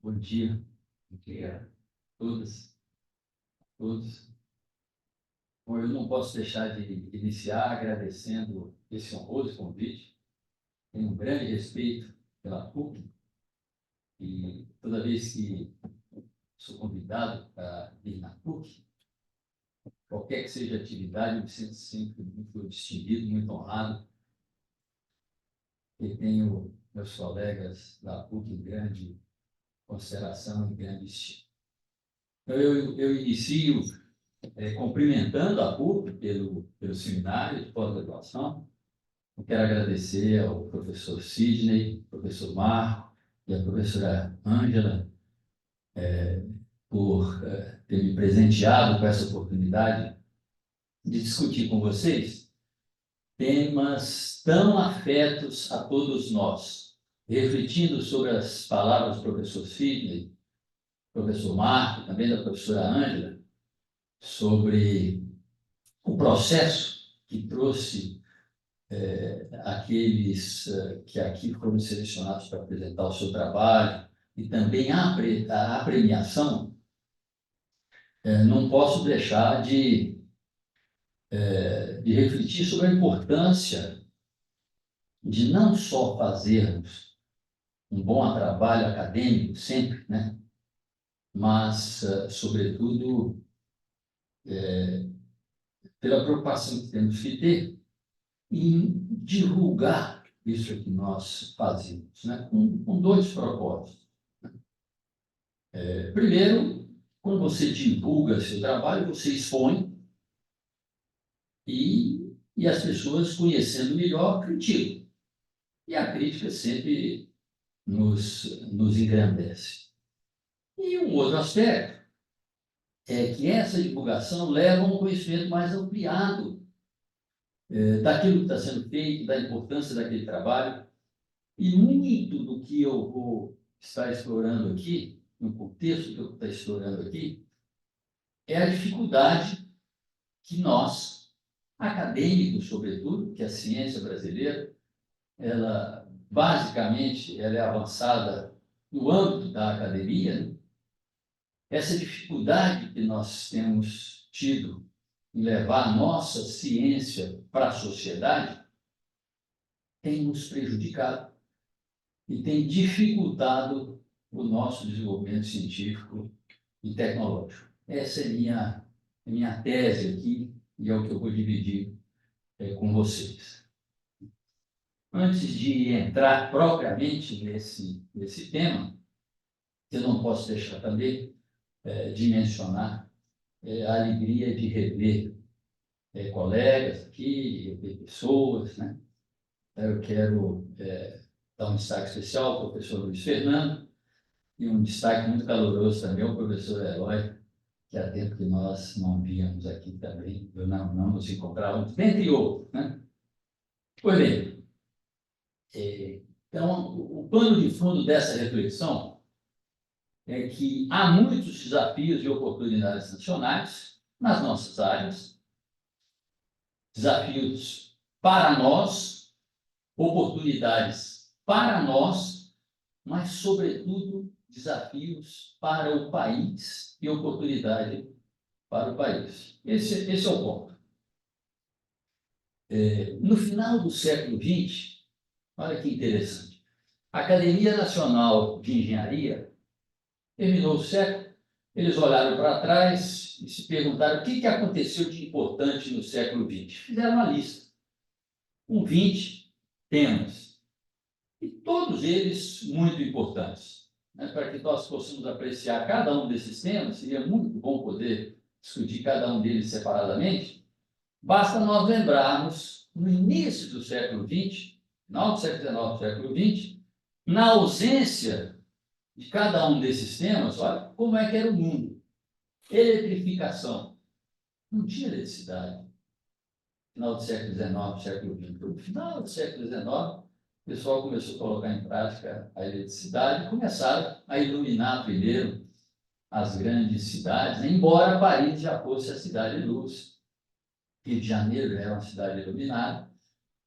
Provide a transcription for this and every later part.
Bom dia a todas, todos. Bom, eu não posso deixar de iniciar agradecendo esse honroso convite. Tenho um grande respeito pela PUC e toda vez que sou convidado para ir na PUC, qualquer que seja a atividade, eu me sinto sempre muito distinguido, muito honrado, e tenho meus colegas da PUC em grande consideração e grande estima. Então, eu inicio cumprimentando a PUC pelo seminário de pós-graduação. Eu quero agradecer ao professor Sidney, professor Marco e a professora Ângela por ter me presenteado com essa oportunidade de discutir com vocês temas tão afetos a todos nós, refletindo sobre as palavras do professor Sidney, professor Marco, também da professora Ângela, sobre o processo que trouxe aqueles que aqui foram selecionados para apresentar o seu trabalho e também a premiação. Não posso deixar de refletir sobre a importância de não só fazermos um bom trabalho acadêmico sempre, né? Mas, sobretudo, pela preocupação que temos que ter em divulgar isso que nós fazemos, né? Com dois propósitos. Primeiro, quando você divulga seu trabalho, você expõe e as pessoas, conhecendo melhor, criticam. E a crítica sempre nos engrandece. E um outro aspecto é que essa divulgação leva a um conhecimento mais ampliado daquilo que está sendo feito, da importância daquele trabalho. E muito do que eu vou estar explorando aqui, no contexto que eu vou estar explorando aqui, é a dificuldade que nós, acadêmicos, sobretudo, que a ciência brasileira, ela basicamente ela é avançada no âmbito da academia, né? Essa dificuldade que nós temos tido em levar a nossa ciência para a sociedade tem nos prejudicado e tem dificultado o nosso desenvolvimento científico e tecnológico. Essa é minha tese aqui e é o que eu vou dividir com vocês. Antes de entrar propriamente nesse tema, eu não posso deixar também de mencionar a alegria de rever colegas aqui, rever pessoas, né? Eu quero dar um destaque especial ao professor Luiz Fernando e um destaque muito caloroso também ao professor Eloy, que há tempo que nós não víamos aqui também, não nos encontrávamos, dentre outros, né? Pois bem, então, o pano de fundo dessa reflexão é que há muitos desafios e oportunidades nacionais nas nossas áreas, desafios para nós, oportunidades para nós, mas, sobretudo, desafios para o país e oportunidade para o país. Esse é o ponto. No final do século XX, olha que interessante, a Academia Nacional de Engenharia terminou o século, eles olharam para trás e se perguntaram o que aconteceu de importante no século XX. Fizeram uma lista com 20 temas, e todos eles muito importantes. Né? Para que nós possamos apreciar cada um desses temas, seria muito bom poder discutir cada um deles separadamente. Basta nós lembrarmos, no início do século XX, final do século XIX, século XX, na ausência de cada um desses temas, olha como é que era o mundo. Eletrificação. Não tinha eletricidade. Final do século XIX, século XX. No final do século XIX, o pessoal começou a colocar em prática a eletricidade e começaram a iluminar primeiro as grandes cidades, né? Embora Paris já fosse a cidade de luz. Rio de Janeiro era uma cidade iluminada,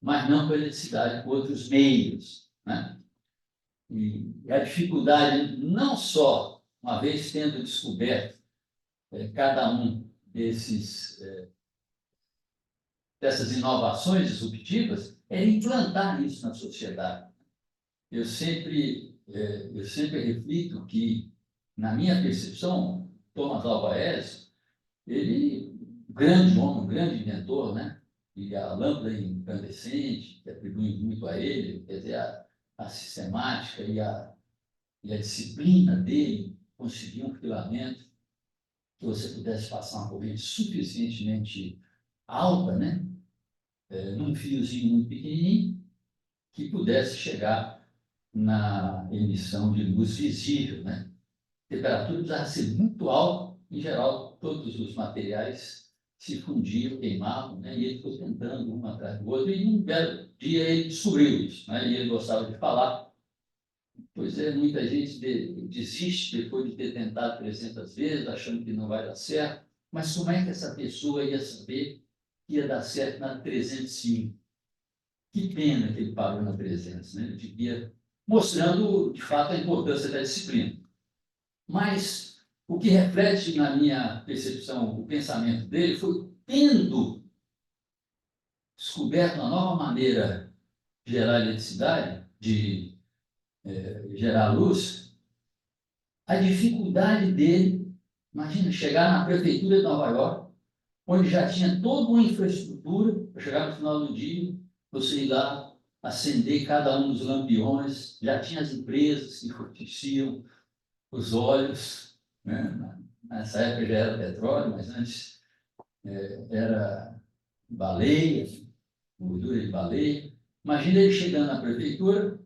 mas não com eletricidade, com outros meios, né? E a dificuldade, não só, uma vez tendo descoberto cada um dessas inovações disruptivas, é implantar isso na sociedade. Eu sempre reflito que, na minha percepção, Thomas Alva Edison, ele, um grande homem, um grande inventor, né? E a lâmpada incandescente, que atribui muito a ele, quer dizer, a sistemática e a disciplina dele, conseguir um filamento que você pudesse passar uma corrente suficientemente alta, né? Num fiozinho muito pequenininho, que pudesse chegar na emissão de luz visível, né? A temperatura precisava ser muito alta, em geral, todos os materiais se fundiam, queimavam, né? E ele foi tentando um atrás do outro, e um belo dia ele descobriu isso, né? E ele gostava de falar. Pois é, muita gente desiste depois de ter tentado 300 vezes, achando que não vai dar certo, mas como é que essa pessoa ia saber que ia dar certo na 305? Que pena que ele parou na 300, né? Ele devia, mostrando, de fato, a importância da disciplina. Mas o que reflete na minha percepção, o pensamento dele, foi tendo descoberto uma nova maneira de gerar eletricidade, de gerar luz, a dificuldade dele, imagina, chegar na prefeitura de Nova York, onde já tinha toda uma infraestrutura para chegar no final do dia, você ir lá, acender cada um dos lampiões, já tinha as empresas que forneciam os óleos, né? Nessa época já era petróleo, mas antes era baleia, gordura de baleia. Imagina ele chegando na prefeitura,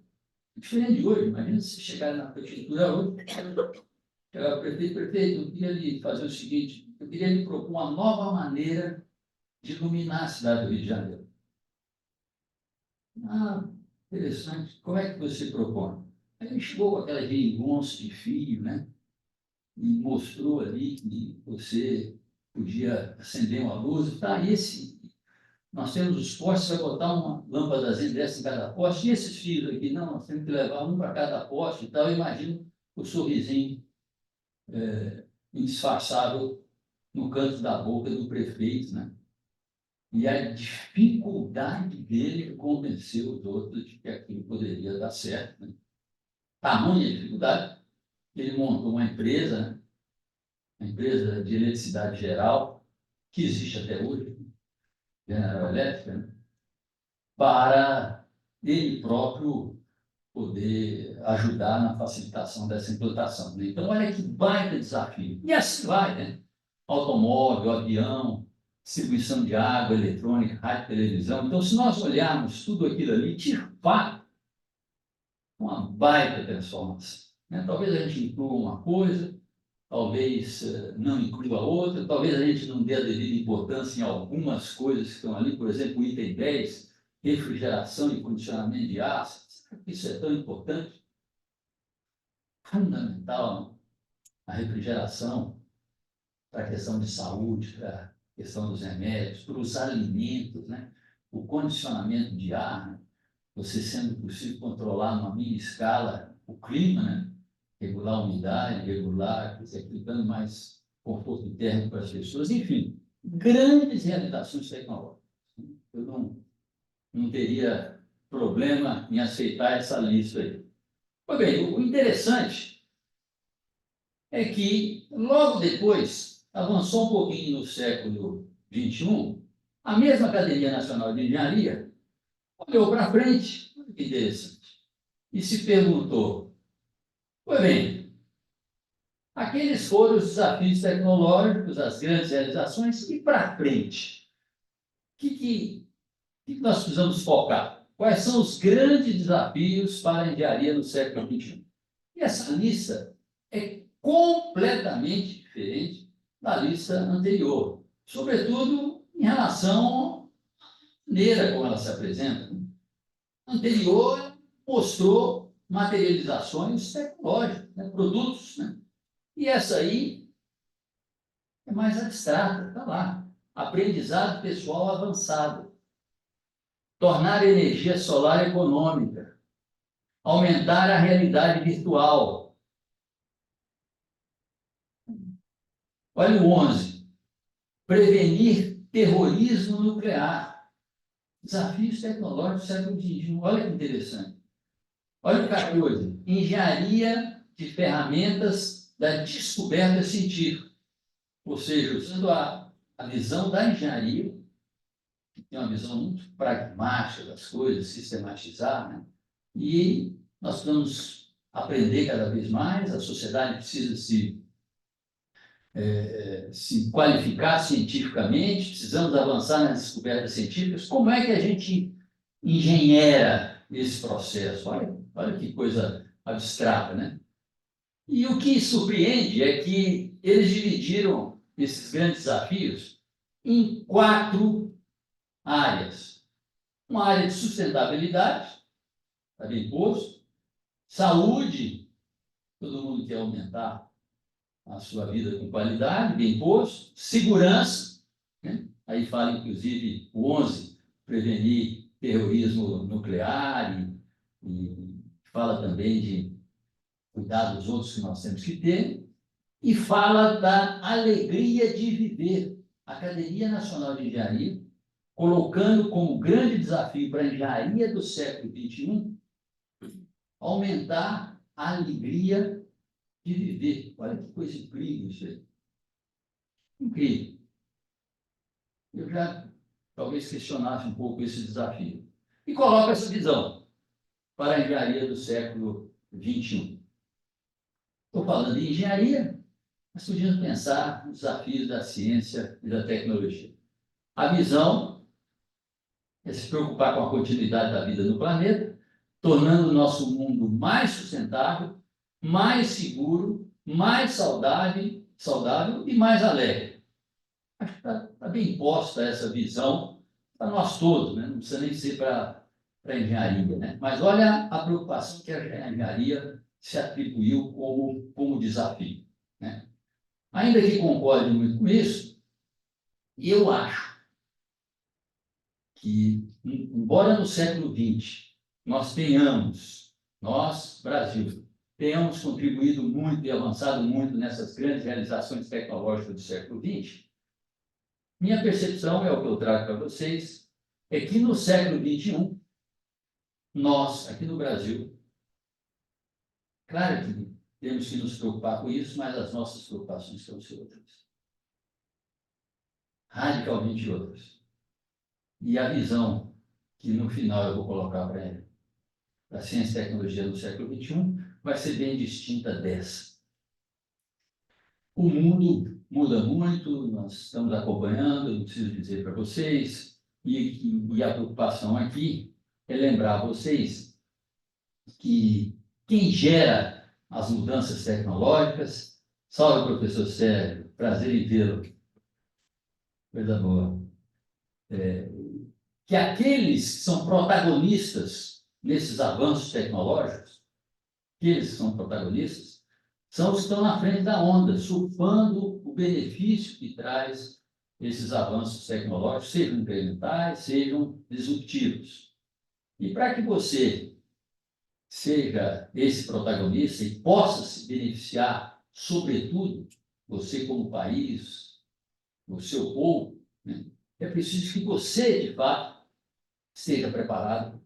diferente de hoje, imagina se chegar na prefeitura hoje, chegar o prefeito, eu queria lhe fazer o seguinte, eu queria lhe propor uma nova maneira de iluminar a cidade do Rio de Janeiro. Ah, interessante, como é que você propõe? Aí ele chegou com aquela geringonça de fio, né? E mostrou ali que você podia acender uma luz, tá? Nós temos os postes, você vai botar uma lâmpadazinha dessa em cada poste, e esses fios aqui, não, nós temos que levar um para cada poste e tal. Eu imagino o sorrisinho indisfarçável no canto da boca do prefeito, né? E a dificuldade dele convencer os outros de que aquilo poderia dar certo, né? Tamanha dificuldade, que ele montou uma empresa, né? Uma empresa de eletricidade geral, que existe até hoje, General Electric, né? Para ele próprio poder ajudar na facilitação dessa implantação, né? Então, olha que baita desafio. E assim vai, né? Automóvel, avião, distribuição de água, eletrônica, rádio, televisão. Então, se nós olharmos tudo aquilo ali, de fato, uma baita transformação, né? Talvez a gente inclua uma coisa, talvez não inclua outra, talvez a gente não dê a devida importância em algumas coisas que estão ali, por exemplo, o item 10, refrigeração e condicionamento de ar. Será que isso é tão importante? Fundamental, né? A refrigeração para a questão de saúde, para a questão dos remédios, para os alimentos, né? O condicionamento de ar, né? Você sendo possível controlar numa mini escala o clima, né? Regular a umidade, regular, quer dizer, dando mais conforto térmico para as pessoas, enfim, grandes realizações tecnológicas. Eu não teria problema em aceitar essa lista aí. Pois bem, o interessante é que, logo depois, avançou um pouquinho no século XXI, a mesma Academia Nacional de Engenharia olhou para frente, olha que interessante, e se perguntou, pois bem, aqueles foram os desafios tecnológicos, as grandes realizações, e para frente, o que nós precisamos focar? Quais são os grandes desafios para a engenharia no século XXI? E essa lista é completamente diferente da lista anterior, sobretudo em relação à maneira como ela se apresenta. A anterior mostrou materializações tecnológicas, né, produtos, né? E essa aí é mais abstrata, está lá. Aprendizado pessoal avançado. Tornar a energia solar econômica. aumentar a realidade virtual. Olha o 11. Prevenir terrorismo nuclear. Desafios tecnológicos do século XXI. Olha que interessante. Olha o 14. Engenharia de ferramentas da descoberta científica. Ou seja, usando a visão da engenharia, que tem uma visão muito pragmática das coisas, sistematizar, né? E nós vamos aprender cada vez mais, a sociedade precisa se qualificar cientificamente, precisamos avançar nas descobertas científicas. Como é que a gente engenheira esse processo? Olha que coisa abstrata, né? E o que surpreende é que eles dividiram esses grandes desafios em 4 áreas. Uma área de sustentabilidade, está bem posto. Saúde, todo mundo quer aumentar a sua vida com qualidade, bem posto. Segurança, né? Aí fala, inclusive, o 11, prevenir terrorismo nuclear, e fala também de cuidar dos outros que nós temos que ter, e fala da alegria de viver. A Academia Nacional de Engenharia, colocando como grande desafio para a engenharia do século XXI, aumentar a alegria de viver. Olha que coisa incrível isso aí. Incrível. Eu já talvez questionasse um pouco esse desafio. E coloca essa visão para a engenharia do século XXI. Estou falando de engenharia, mas podíamos pensar nos desafios da ciência e da tecnologia. A visão é se preocupar com a continuidade da vida no planeta, tornando o nosso mundo mais sustentável, mais seguro, mais saudável e mais alegre. Acho que está bem posta essa visão para nós todos, né? Não precisa nem ser para a engenharia, né? Mas olha a preocupação que a engenharia se atribuiu como desafio, né? Ainda que concorde muito com isso, eu acho que, embora no século XX nós, Brasil, tenhamos contribuído muito e avançado muito nessas grandes realizações tecnológicas do século XX, minha percepção, é o que eu trago para vocês, é que no século XXI, nós, aqui no Brasil, claro que temos que nos preocupar com isso, mas as nossas preocupações são outras. Radicalmente outras. E a visão que no final eu vou colocar para ele, da ciência e tecnologia no século XXI, vai ser bem distinta dessa. O mundo muda muito, nós estamos acompanhando, não preciso dizer para vocês, e a preocupação aqui é lembrar vocês que quem gera as mudanças tecnológicas, salve professor Sérgio, prazer em vê-lo, coisa boa, que aqueles que são protagonistas nesses avanços tecnológicos, aqueles que são protagonistas, são os que estão na frente da onda, surfando o benefício que traz esses avanços tecnológicos, sejam incrementais, sejam disruptivos. E para que você seja esse protagonista e possa se beneficiar, sobretudo, você como país, o seu povo, né, é preciso que você, de fato, esteja preparado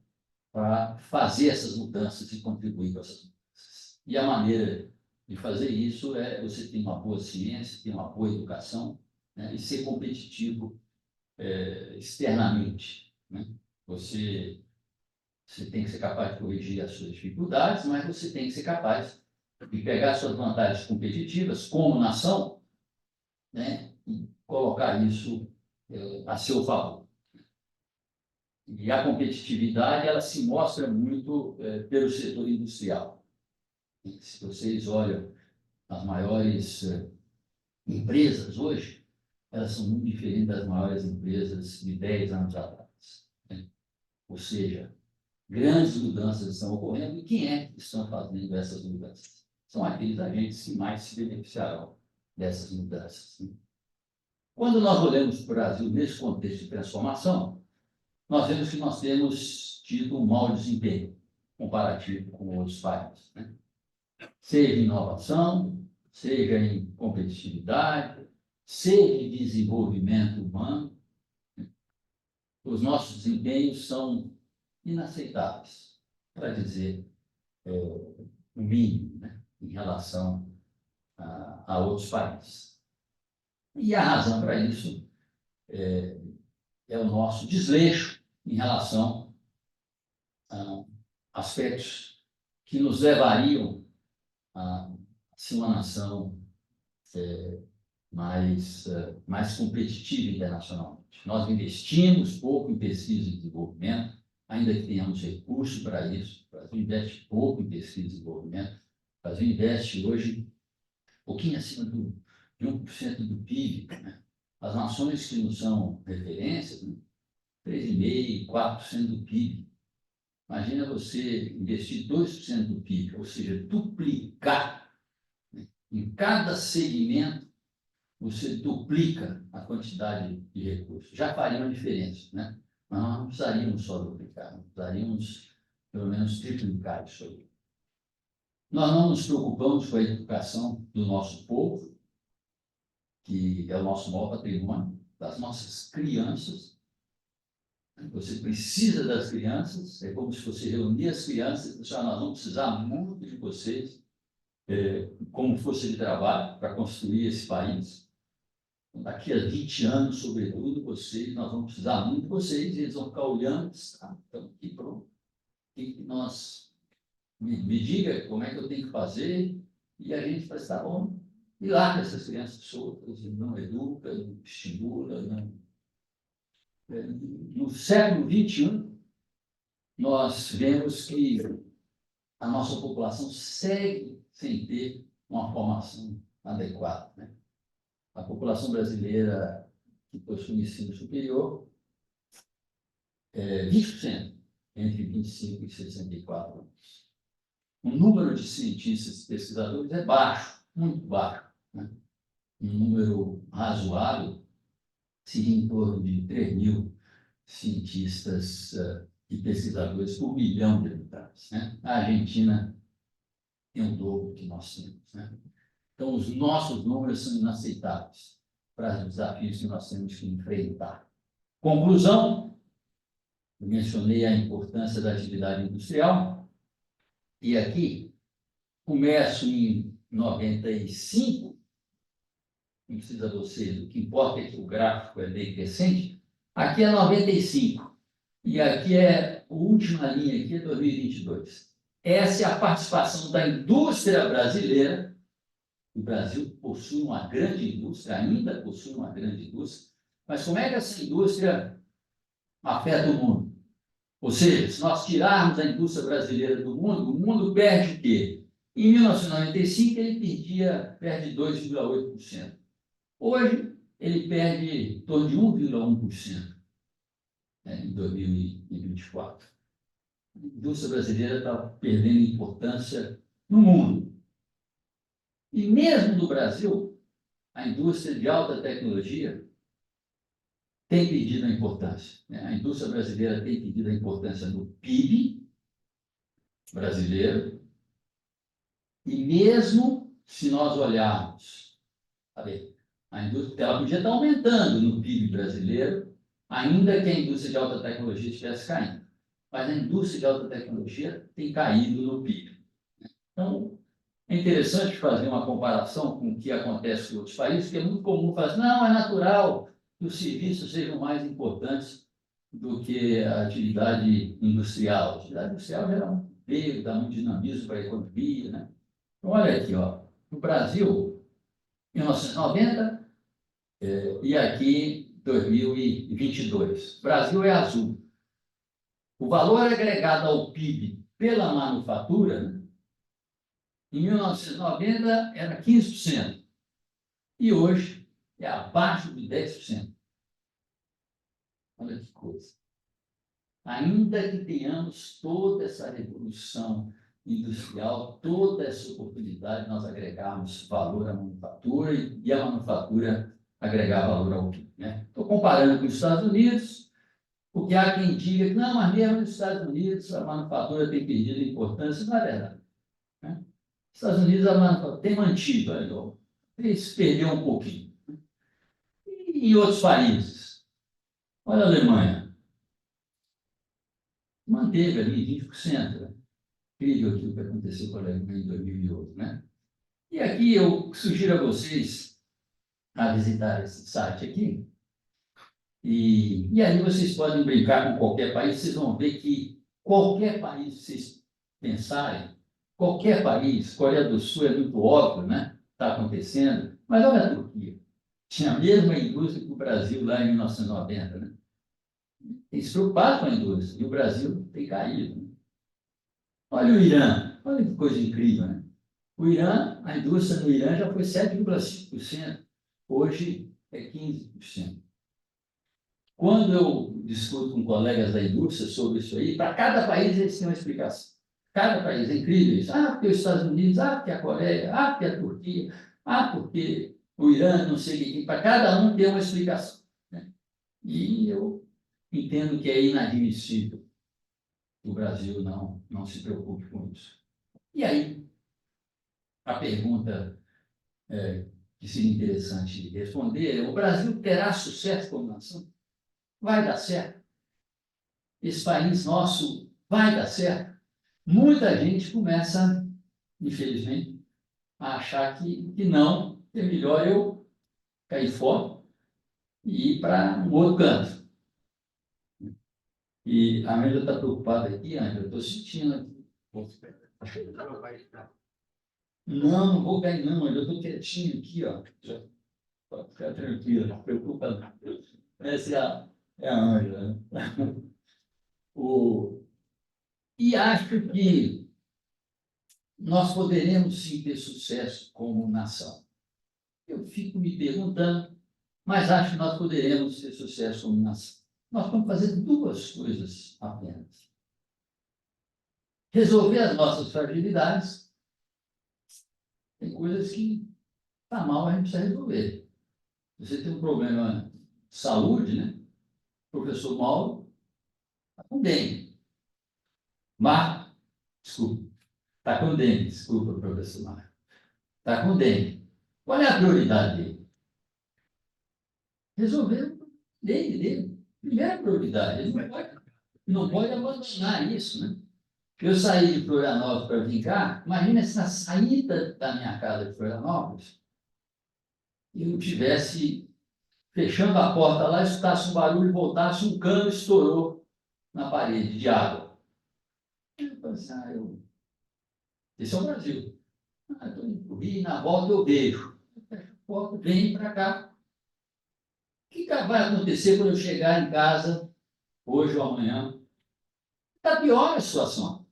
para fazer essas mudanças e contribuir com essas mudanças. E a maneira de fazer isso é você ter uma boa ciência, ter uma boa educação, né, e ser competitivo externamente, né? Você tem que ser capaz de corrigir as suas dificuldades, mas você tem que ser capaz de pegar suas vantagens competitivas como nação, né, e colocar isso a seu favor. E a competitividade, ela se mostra muito pelo setor industrial. Se vocês olham as maiores empresas hoje, elas são muito diferentes das maiores empresas de 10 anos atrás, né? Ou seja, grandes mudanças estão ocorrendo, e quem é que estão fazendo essas mudanças? São aqueles agentes que mais se beneficiarão dessas mudanças, né? Quando nós olhamos para o Brasil nesse contexto de transformação, nós vemos que nós temos tido um mau desempenho. comparativo com outros países, né? Seja em inovação, seja em competitividade, seja em desenvolvimento humano, os nossos desempenhos são inaceitáveis, para dizer o mínimo, né, em relação a outros países. E a razão para isso é o nosso desleixo em relação a aspectos que nos levariam a ser uma nação mais competitiva internacionalmente. Nós investimos pouco em pesquisa e desenvolvimento, ainda que tenhamos recursos para isso. O Brasil investe pouco em pesquisa e desenvolvimento. O Brasil investe hoje um pouquinho acima de 1% do PIB, né? As nações que não são referências, né? 3,5%, 4% do PIB. Imagina você investir 2% do PIB, ou seja, duplicar, né? Em cada segmento, você duplica a quantidade de recursos. Já faria uma diferença, né? Mas nós não precisaríamos só duplicar, nós precisaríamos, pelo menos, triplicar isso aí. Nós não nos preocupamos com a educação do nosso povo, que é o nosso maior patrimônio, das nossas crianças. Você precisa das crianças, é como se você reunir as crianças, nós vamos precisar muito de vocês, como força de trabalho, para construir esse país. Daqui a 20 anos, sobretudo, nós vamos precisar muito de vocês, e eles vão ficar olhando, então, aqui pronto. Me diga como é que eu tenho que fazer, e a gente vai estar bom. E larga essas crianças soltas, não educa, não estimula. Não. No século XXI, nós vemos que a nossa população segue sem ter uma formação adequada, né? A população brasileira que possui ensino superior é 20%, entre 25 e 64 anos. O número de cientistas e pesquisadores é baixo, muito baixo, né? Um número razoável seria em torno de 3.000 cientistas e pesquisadores por milhão de habitantes, né? A Argentina tem o dobro que nós temos, né? Então, os nossos números são inaceitáveis para os desafios que nós temos que enfrentar. Conclusão, eu mencionei a importância da atividade industrial, e aqui começo em 95, não precisa vocês, o que importa é que o gráfico é decrescente, aqui é 95, e aqui é a última linha, aqui é 2022. Essa é a participação da indústria brasileira. O Brasil possui uma grande indústria, ainda possui uma grande indústria, mas como é que essa indústria afeta o mundo? Ou seja, se nós tirarmos a indústria brasileira do mundo, o mundo perde o quê? Em 1995, ele perde 2,8%. Hoje, ele perde em torno de 1,1%, né, em 2024. A indústria brasileira está perdendo importância no mundo. E mesmo no Brasil, a indústria de alta tecnologia tem perdido a importância, né? A indústria brasileira tem perdido a importância no PIB brasileiro, e mesmo se nós olharmos, a indústria ela podia estar aumentando no PIB brasileiro, ainda que a indústria de alta tecnologia estivesse caindo. Mas a indústria de alta tecnologia tem caído no PIB. Então, é interessante fazer uma comparação com o que acontece em outros países, que é muito comum falar assim, não, é natural que os serviços sejam mais importantes do que a atividade industrial. A atividade industrial gera um emprego, dá muito dinamismo para a economia, né? Então, olha aqui, ó, no Brasil, 1990, e aqui 2022. O Brasil é azul. O valor agregado ao PIB pela manufatura, né, em 1990 era 15%, e hoje é abaixo de 10%. Olha que coisa. Ainda que tenhamos toda essa revolução industrial, toda essa oportunidade de nós agregarmos valor à manufatura e a manufatura agregar valor ao PIB, né? Estou comparando com os Estados Unidos, Porque há quem diga que, não, mas mesmo nos Estados Unidos a manufatura tem perdido importância, não é verdade. Né? Nos Estados Unidos a manufatura tem mantido, isso perdeu um pouquinho. E em outros países? Olha a Alemanha, manteve ali 20%. Né? Incrível aquilo que aconteceu com a Alemanha em 2008. Né? E aqui eu sugiro a vocês a visitar esse site aqui, e aí vocês podem brincar com qualquer país, vocês vão ver que qualquer país que vocês pensarem, qualquer país, Coreia do Sul é muito óbvio, né? Está acontecendo, mas olha a Turquia. Tinha a mesma indústria que o Brasil lá em 1990, né? Tem se preocupado com a indústria, e o Brasil tem caído. Né? Olha o Irã, olha que coisa incrível, né? O Irã, a indústria no Irã já foi 7,5%, hoje é 15%. Quando eu discuto com colegas da indústria sobre isso aí, para cada país eles têm uma explicação. Cada país é incrível isso. Ah, porque os Estados Unidos, ah, porque a Coreia, ah, porque a Turquia, ah, porque o Irã, não sei o que. Para cada um tem uma explicação. Né? E eu entendo que é inadmissível que o Brasil não se preocupe com isso. E aí, a pergunta que seria interessante responder é: o Brasil terá sucesso como nação? Vai dar certo? Esse país nosso vai dar certo? Muita gente começa, infelizmente, a achar que não, que é melhor eu cair fora e ir para um outro canto. E a Angela está preocupada aqui, Angela, eu estou sentindo aqui. Não, não vou cair, não, eu estou quietinho aqui, ó. Pode ficar tranquila, não preocupa não. Essa é a Ângela. Né? E acho que nós poderemos sim ter sucesso como nação. Eu fico me perguntando, mas acho que nós poderemos ter sucesso como nação. Nós vamos fazer duas coisas apenas. Resolver as nossas fragilidades. Tem coisas que está mal, a gente precisa resolver. Você tem um problema de saúde, né? O professor Mauro está com dengue. Marco, desculpa, está com dengue, desculpa, professor Marco. Está com dengue. Qual é a prioridade dele? Resolver o dele. Primeira prioridade. Ele não pode abandonar isso, né? Eu saí de Florianópolis para vir cá, imagina se na saída da minha casa de Florianópolis eu tivesse fechando a porta lá, escutasse um barulho e voltasse, um cano estourou na parede de água. Eu falei assim, esse é o Brasil. Estou indo para o Rio, na volta eu vejo. Eu fecho a porta, venho para cá. O que vai acontecer quando eu chegar em casa, hoje ou amanhã? Está pior a situação.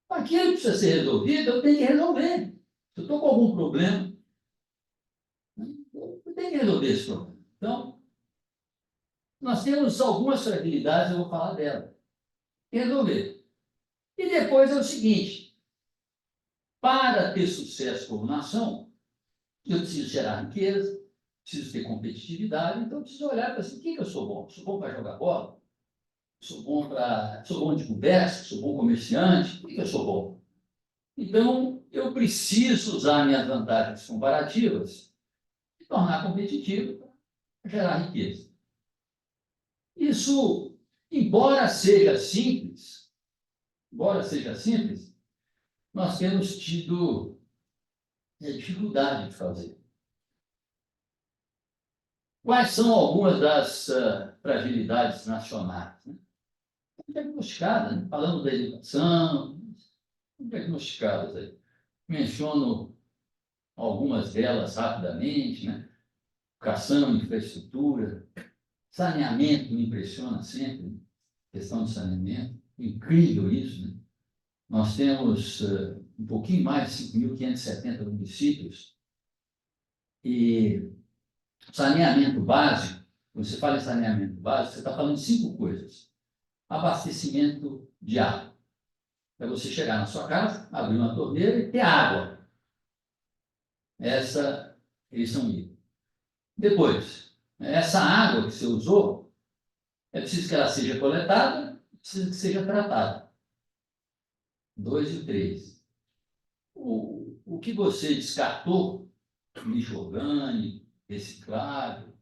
Aquilo que precisa ser resolvido, eu tenho que resolver. Se eu estou com algum problema, eu tenho que resolver esse problema. Então, nós temos algumas fragilidades, eu vou falar dela. Resolver. E depois é o seguinte: para ter sucesso como nação, eu preciso gerar riqueza, preciso ter competitividade, então eu preciso olhar para assim, o que eu sou bom? Sou bom para jogar bola? Sou bom de conversa? Sou bom comerciante? O que eu sou bom? Então, eu preciso usar minhas vantagens comparativas e tornar competitivo para gerar riqueza. Isso, embora seja simples, nós temos tido dificuldade de fazer. Quais são algumas das fragilidades nacionais? Né? Diagnosticadas, né? Falamos da educação, diagnosticadas aí. Menciono algumas delas rapidamente, né? Educação, infraestrutura, saneamento me impressiona sempre, né? Questão de saneamento, incrível isso, né? Nós temos um pouquinho mais de 5.570 municípios e saneamento básico, quando você fala em saneamento básico, você está falando de 5 coisas. Abastecimento de água. Para você chegar na sua casa, abrir uma torneira e ter água. Eles são livres. Depois, essa água que você usou, É preciso que ela seja coletada, precisa que seja tratada. 2 e 3. O que você descartou, lixo orgânico, reciclável,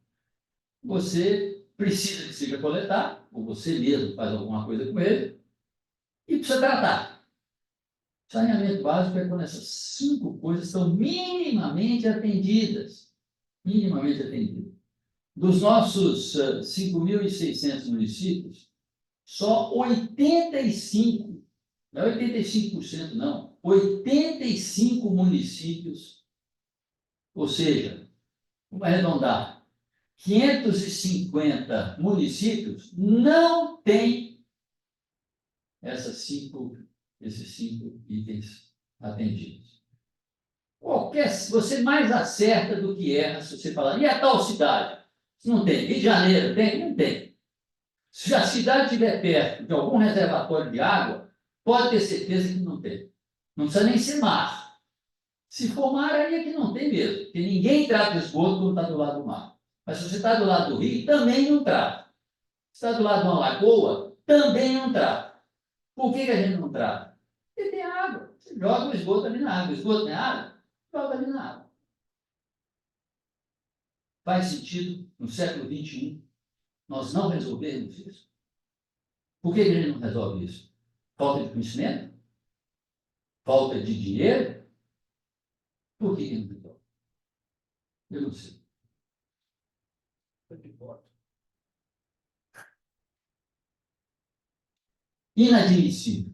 você precisa que seja coletado, ou você mesmo faz alguma coisa com ele, e precisa tratar. Saneamento básico é quando essas 5 coisas estão minimamente atendidas. Minimamente atendidas. Dos nossos 5.600 municípios, só 85, não é 85% não, 85 municípios, ou seja, vamos arredondar, 550 municípios não têm esses 5 itens atendidos. Você mais acerta do que erra se você falar, e a tal cidade? Não tem. Rio de Janeiro tem? Não tem. Se a cidade estiver perto de algum reservatório de água, pode ter certeza que não tem. Não precisa nem ser mar. Se for mar, aí é que não tem mesmo. Porque ninguém trata esgoto quando está do lado do mar. Mas se você está do lado do rio, também não trata. Se está do lado de uma lagoa, também não trata. Por que a gente não trata? Porque tem água. Você joga o esgoto ali na água. O esgoto tem água, joga ali na água. Faz sentido, no século XXI, nós não resolvermos isso? Por que a gente não resolve isso? Falta de conhecimento? Falta de dinheiro? Por que não resolve? Eu não sei. Inadmissível.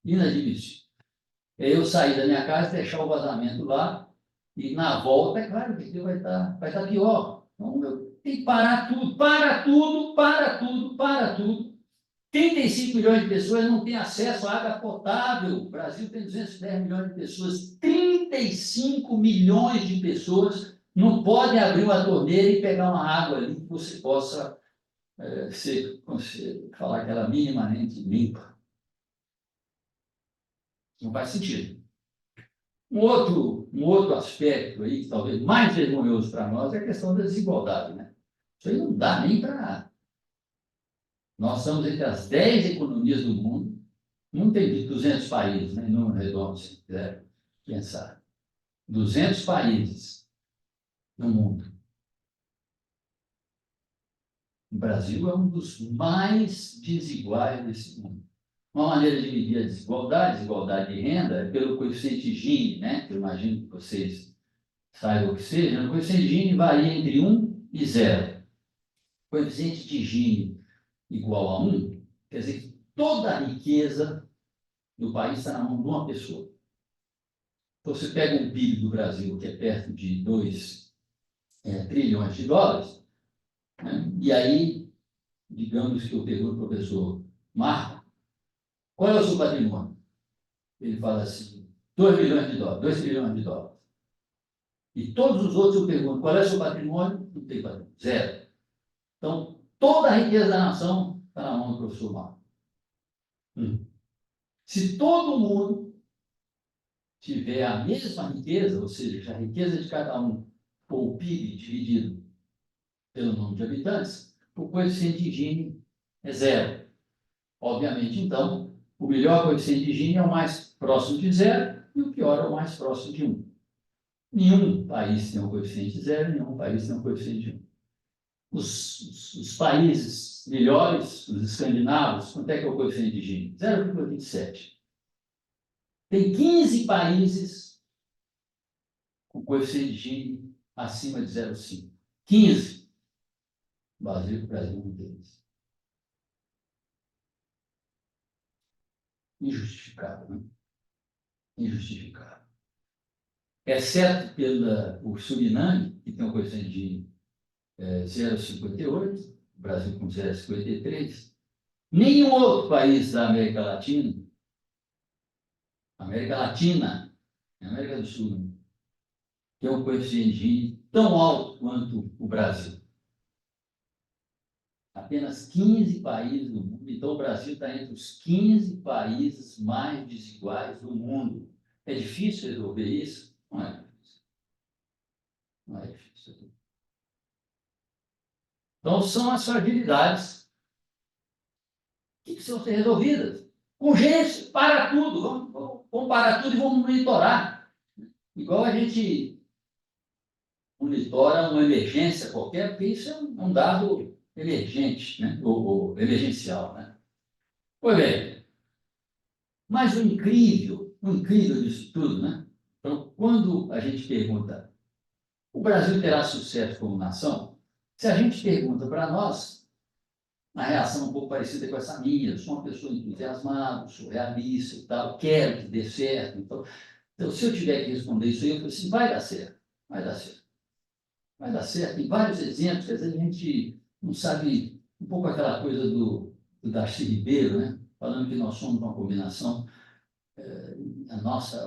Inadmissível. É eu sair da minha casa, deixar o vazamento lá, e na volta, é claro que vai estar pior. Então, eu tenho que parar tudo, para tudo, para tudo, para tudo. 35 milhões de pessoas não têm acesso à água potável. O Brasil tem 210 milhões de pessoas. 35 milhões de pessoas não podem abrir uma torneira e pegar uma água ali que você possa falar que ela é minimamente limpa. Não faz sentido. Um outro aspecto aí, que talvez mais vergonhoso para nós, é a questão da desigualdade. Né? Isso aí não dá nem para. Nós estamos entre as 10 economias do mundo. Não tem de 200 países, né? Número redondo, se quiser pensar. 200 países no mundo. O Brasil é um dos mais desiguais desse mundo. Uma maneira de medir a desigualdade de renda, é pelo coeficiente Gini, né? Que eu imagino que vocês saibam o que seja. O coeficiente Gini varia entre 1 e 0. O coeficiente de Gini igual a 1, quer dizer que toda a riqueza do país está na mão de uma pessoa. Então, você pega um PIB do Brasil, que é perto de 2 trilhões de dólares, né? E aí, digamos que eu pergunto ao professor Marco, qual é o seu patrimônio? Ele fala assim, 2 bilhões de dólares, 2 trilhões de dólares. E todos os outros eu pergunto, qual é o seu patrimônio? Não tem patrimônio, 0. Então, toda a riqueza da nação está na mão do professor Marco. Se todo mundo tiver a mesma riqueza, ou seja, a riqueza de cada um, ou o PIB dividido pelo número de habitantes, o coeficiente de Gini é 0. Obviamente, então, o melhor coeficiente de Gini é o mais próximo de 0 e o pior é o mais próximo de 1. Nenhum país tem um coeficiente de 0, nenhum país tem um coeficiente de 1. Os países melhores, os escandinavos, quanto é que é o coeficiente de Gini? 0,27. Tem 15 países com coeficiente de Gini acima de 0,5. 15. O Brasil é um deles. Injustificável, né? Injustificável. Exceto pelo Suriname, que tem um coeficiente de 0,58, o Brasil com 0,53. Nenhum outro país da América Latina, América do Sul, tem um coeficiente de Gini tão alto quanto o Brasil. Apenas 15 países do mundo. Então, o Brasil está entre os 15 países mais desiguais do mundo. É difícil resolver isso? Não é difícil. Não é difícil. Então, são as fragilidades que precisam ser resolvidas. Urgência, para tudo, vamos parar tudo e vamos monitorar. Igual a gente monitora uma emergência qualquer, porque isso é um dado emergente, né? Ou emergencial. Né? Pois bem, mas o incrível disso tudo, né? Então, quando a gente pergunta, o Brasil terá sucesso como nação? Se a gente pergunta para nós, a reação é um pouco parecida com essa minha. Eu sou uma pessoa entusiasmada, sou realista e tal, quero que dê certo. Então, se eu tiver que responder isso aí, eu falo assim, vai dar certo, vai dar certo. Vai dar certo. Tem vários exemplos, que às vezes a gente não sabe, um pouco aquela coisa do Darcy Ribeiro, né? Falando que nós somos uma combinação,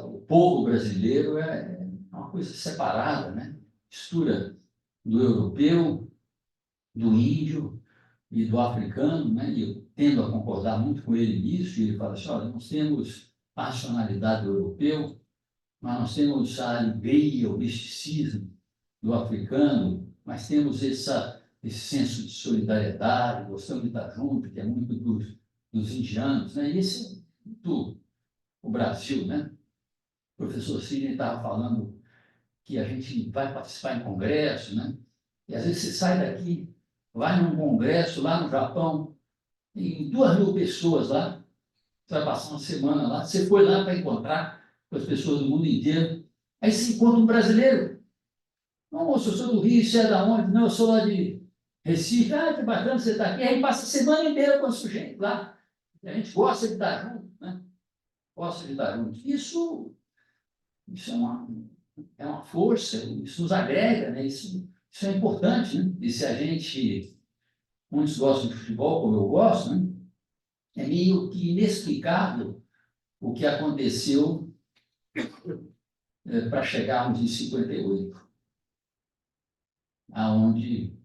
o povo brasileiro é uma coisa separada, né? Mistura do europeu, do índio e do africano, né? E eu tendo a concordar muito com ele nisso, e ele fala assim, olha, nós temos a racionalidade do europeu, mas nós temos a alegria, o misticismo do africano, mas temos esse senso de solidariedade, gostamos de estar junto, que é muito dos indianos, né? E esse é muito o Brasil, né? O professor Sidney estava falando que a gente vai participar em congresso, né? E às vezes você sai daqui, vai num congresso lá no Japão, tem 2.000 pessoas lá, você vai passar uma semana lá, você foi lá para encontrar com as pessoas do mundo inteiro, aí você encontra um brasileiro. Não, moço, eu sou do Rio, você é da onde? Não, eu sou lá de Recife. Ah, que bacana, você está aqui. Aí passa a semana inteira com o sujeito lá. A gente gosta de estar junto, né? Gosta de estar junto. Isso é uma força, isso nos agrega, né? Isso é importante, né? E se a gente, muitos gostam de futebol, como eu gosto, né? É meio que inexplicável o que aconteceu para chegarmos em 58, aonde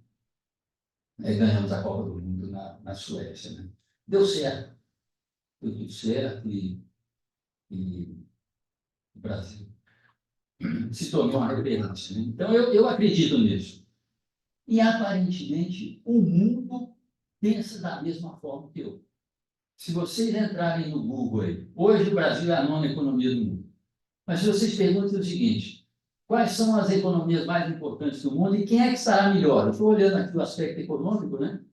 ganhamos a Copa do Mundo na Suécia. Né? Deu certo, deu tudo certo e o Brasil se tornou uma referência. Né? Então, eu acredito nisso. E, aparentemente, o mundo pensa da mesma forma que eu. Se vocês entrarem no Google aí, hoje o Brasil é a 9ª economia do mundo. Mas se vocês perguntam o seguinte, quais são as economias mais importantes do mundo e quem é que estará melhor? Eu estou olhando aqui o aspecto econômico, né?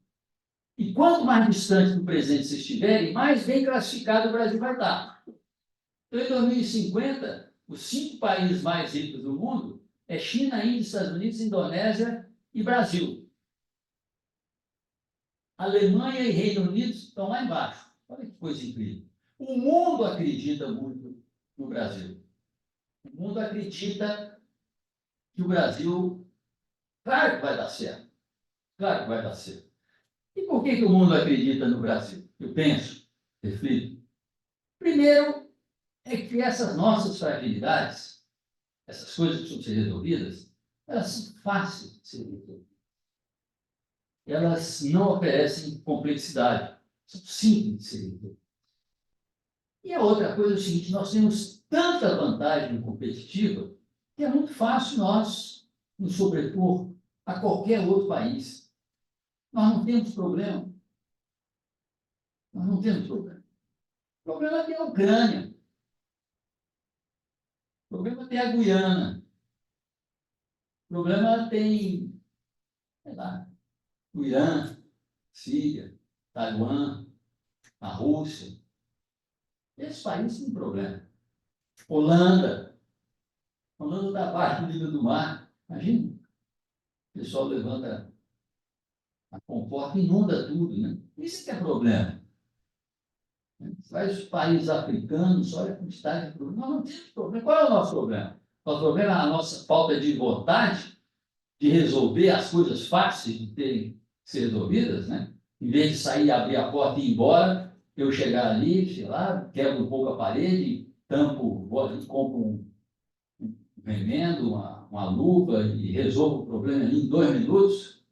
E quanto mais distante do presente vocês estiverem, mais bem classificado o Brasil vai estar. Então, em 2050, os 5 países mais ricos do mundo é China, Índia, Estados Unidos, Indonésia e Brasil. Alemanha e Reino Unido estão lá embaixo. Olha que coisa incrível. O mundo acredita muito no Brasil. O mundo acredita que o Brasil, claro que vai dar certo. Claro que vai dar certo. E por que o mundo acredita no Brasil? Eu penso, reflito. Primeiro, é que essas nossas fragilidades, essas coisas que precisam ser resolvidas, elas são fáceis de ser resolvidas. Elas não oferecem complexidade, são simples de ser resolvidas. E a outra coisa é o seguinte, nós temos tanta vantagem competitiva que é muito fácil nós nos sobrepor a qualquer outro país. Nós não temos problema. Nós não temos problema. O problema tem a Ucrânia. O problema tem a Guiana. O problema tem, sei lá, o Irã, Síria, Taiwan, a Rússia. Esses países têm problema. Holanda. Holanda está abaixo do nível do mar. Imagina. O pessoal levanta a comporta e inunda tudo, né? Isso que é problema. Vai os países africanos, olha a quantidade de problemas. Nós não temos problema. Qual é o nosso problema? O nosso problema é a nossa falta de vontade de resolver as coisas fáceis de terem que ser resolvidas, né? Em vez de sair, abrir a porta e ir embora, eu chegar ali, sei lá, quebro um pouco a parede, tampo, compro um remendo, uma luva e resolvo o problema ali em 2 minutos.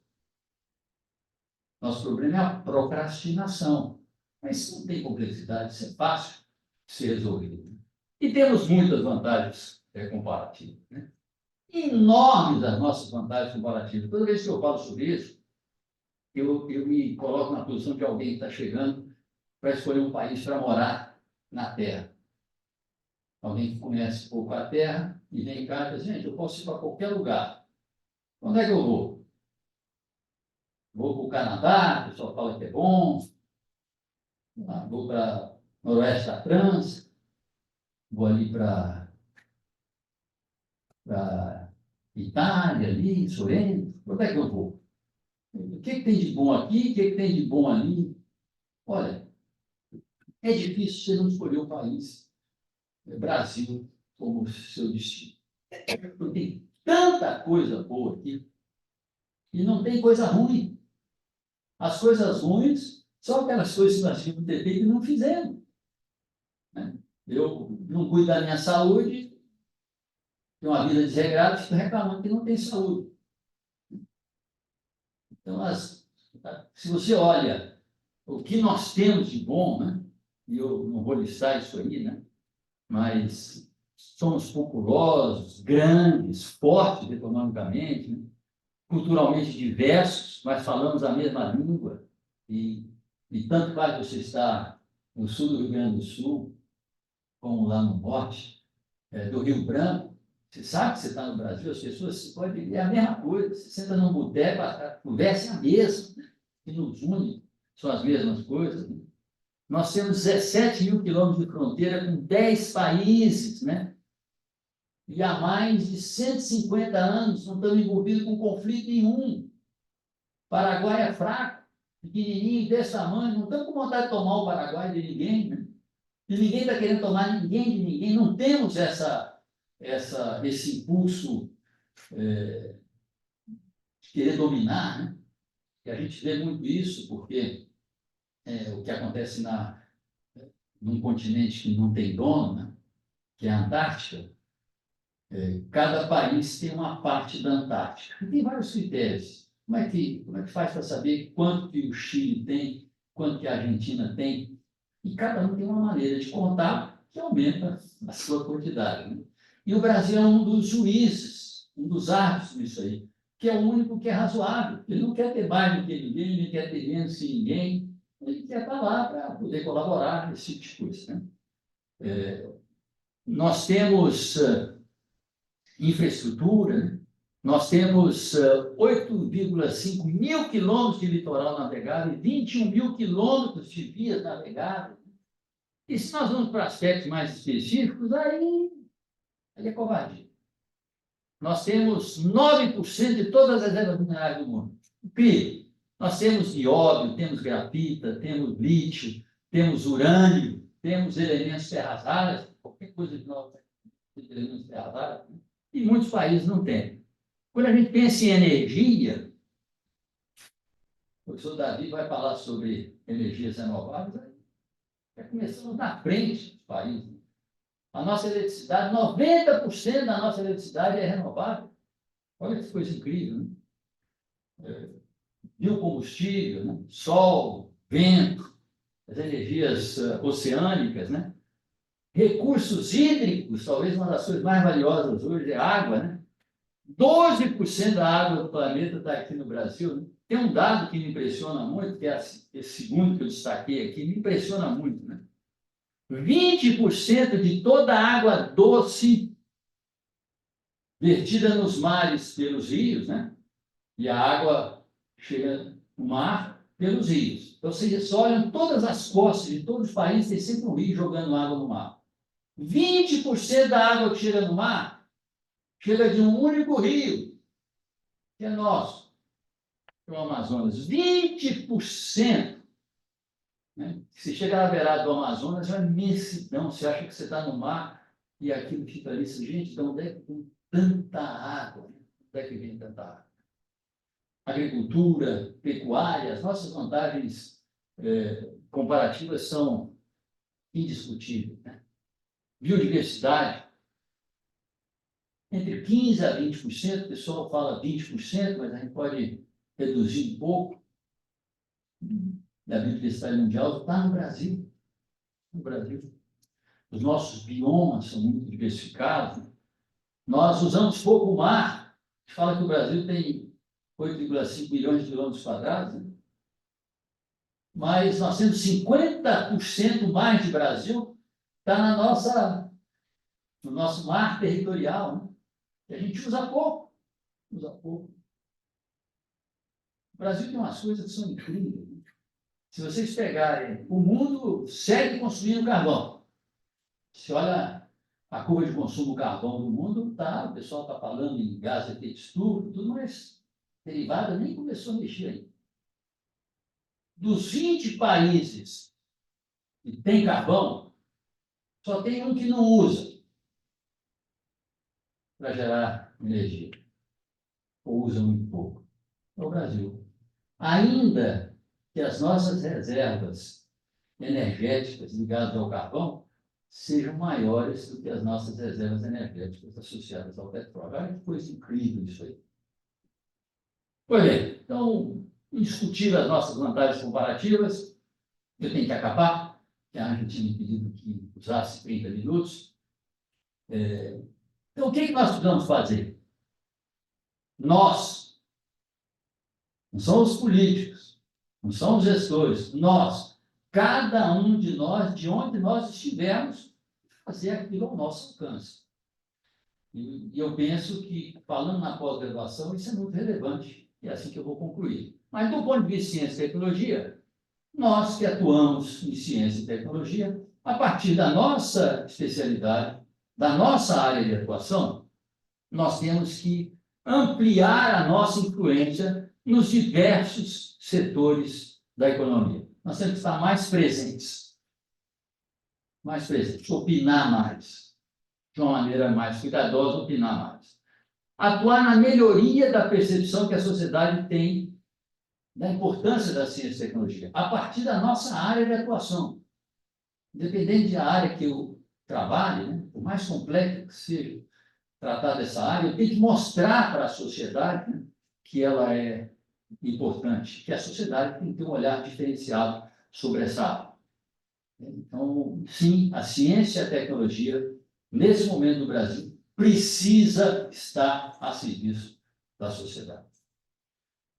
Nosso problema é a procrastinação. Mas isso não tem complexidade, isso é fácil de ser resolvido. E temos muitas vantagens comparativas. Né? Enormes as nossas vantagens comparativas. Toda vez que eu falo sobre isso, eu me coloco na posição de alguém que está chegando para escolher um país para morar na Terra. Alguém que conhece pouco a Terra e vem cá e diz, gente, eu posso ir para qualquer lugar. Onde é que eu vou? Vou para o Canadá, o pessoal fala que é bom. Vou para o noroeste da França. Vou ali para Itália, ali, Sorrento. Onde é que eu vou? O que tem de bom aqui? O que tem de bom ali? Olha, é difícil você não escolher o país, Brasil, como seu destino. Porque tem tanta coisa boa aqui e não tem coisa ruim. As coisas ruins são aquelas coisas que nós tínhamos ter feito e não fizemos. Né? Eu não cuido da minha saúde, tenho uma vida desregrada, fico reclamando que não tem saúde. Então, se você olha o que nós temos de bom, né? E eu não vou listar isso aí, né? Mas somos populosos, grandes, fortes economicamente, né? Culturalmente diversos, mas falamos a mesma língua. E tanto faz você estar no sul do Rio Grande do Sul, como lá no norte, do Rio Branco, você sabe que você está no Brasil, as pessoas podem dizer a mesma coisa. Você senta num boteco, a conversa é a mesma, né? Que nos une são as mesmas coisas. Né? Nós temos 17 mil quilômetros de fronteira com 10 países, né? E há mais de 150 anos não estamos envolvidos com conflito nenhum. Paraguai é fraco, pequenininho, desse tamanho, não estamos com vontade de tomar o Paraguai de ninguém, né? E ninguém está querendo tomar ninguém de ninguém, não temos esse impulso de querer dominar, né? E a gente vê muito isso porque o que acontece num continente que não tem dono, né? Que é a Antártica, cada país tem uma parte da Antártica. E tem vários critérios. Como é que faz para saber quanto que o Chile tem, quanto que a Argentina tem? E cada um tem uma maneira de contar que aumenta a sua quantidade. Né? E o Brasil é um dos juízes, um dos árbitros nisso aí, que é o único que é razoável. Ele não quer ter mais do que ninguém, nem quer ter menos que ninguém. Ele quer estar lá para poder colaborar nesse tipo de coisa. Né? Nós temos infraestrutura, né? Nós temos 8,5 mil quilômetros de litoral navegável e 21 mil quilômetros de vias navegáveis. E se nós vamos para aspectos mais específicos, aí é covardia. Nós temos 9% de todas as reservas minerais do mundo. Incrível. Nós temos nióbio, temos grafita, temos lítio, temos urânio, temos elementos terras raras, qualquer coisa que nós temos elementos terras raras, e muitos países não têm. Quando a gente pensa em energia, o professor Davi vai falar sobre energias renováveis, já começamos na frente dos países. A nossa eletricidade, 90% da nossa eletricidade é renovável. Olha que coisa incrível, né? Biocombustível, né? Sol, vento, as energias oceânicas, né? Recursos hídricos, talvez uma das coisas mais valiosas hoje é a água, né? 12% da água do planeta está aqui no Brasil. Né? Tem um dado que me impressiona muito, que é esse segundo que eu destaquei aqui, me impressiona muito, né? 20% de toda a água doce vertida nos mares pelos rios, né? E a água chega no mar pelos rios. Então, vocês olham todas as costas de todos os países, tem sempre um rio jogando água no mar. 20% da água que chega no mar chega de um único rio, que é nosso, que é o Amazonas. 20%. Né? Se chega na beirada do Amazonas, é uma imensidão. Você acha que você está no mar e aquilo fica ali. Gente, de onde é que tem tanta água? Onde é que vem tanta água? Agricultura, pecuária, as nossas vantagens comparativas são indiscutíveis. Né? Biodiversidade, entre 15% a 20%, o pessoal fala 20%, mas a gente pode reduzir um pouco da biodiversidade mundial, está no Brasil. No Brasil. Os nossos biomas são muito diversificados. Nós usamos pouco o mar. A gente fala que o Brasil tem 8,5 milhões de quilômetros quadrados. Né? mas nós temos 50% mais de Brasil, está no nosso mar territorial, né? Que a gente usa pouco. Usa pouco. O Brasil tem umas coisas que são incríveis. Se vocês pegarem, o mundo segue consumindo carvão. Se olha a curva de consumo do carvão do mundo, tá, o pessoal está falando em gás de efeito estufa, tudo, mas derivada nem começou a mexer aí. Dos 20 países que tem carvão, só tem um que não usa para gerar energia, ou usa muito pouco. É o Brasil. Ainda que as nossas reservas energéticas ligadas ao carvão sejam maiores do que as nossas reservas energéticas associadas ao petróleo. Olha que coisa incrível isso aí. Pois bem, então, discutir as nossas vantagens comparativas, eu tenho que acabar, que a Ângela tinha me pedido que usasse 30 minutos. Então, o que nós precisamos fazer? Nós, não são os políticos, não são os gestores, nós, cada um de nós, de onde nós estivermos, fazer aquilo ao nosso alcance. E eu penso que, falando na pós-graduação, isso é muito relevante, e é assim que eu vou concluir. Mas, do ponto de vista de ciência e tecnologia, nós que atuamos em ciência e tecnologia, a partir da nossa especialidade, da nossa área de atuação, nós temos que ampliar a nossa influência nos diversos setores da economia. Nós temos que estar mais presentes, opinar mais, de uma maneira mais cuidadosa, opinar mais. Atuar na melhoria da percepção que a sociedade tem da importância da ciência e tecnologia, a partir da nossa área de atuação. Independente da área que eu trabalhe, né, por mais complexa que seja tratar dessa área, eu tenho que mostrar para a sociedade, né, que ela é importante, que a sociedade tem que ter um olhar diferenciado sobre essa área. Então, sim, a ciência e a tecnologia, nesse momento do Brasil, precisa estar a serviço da sociedade.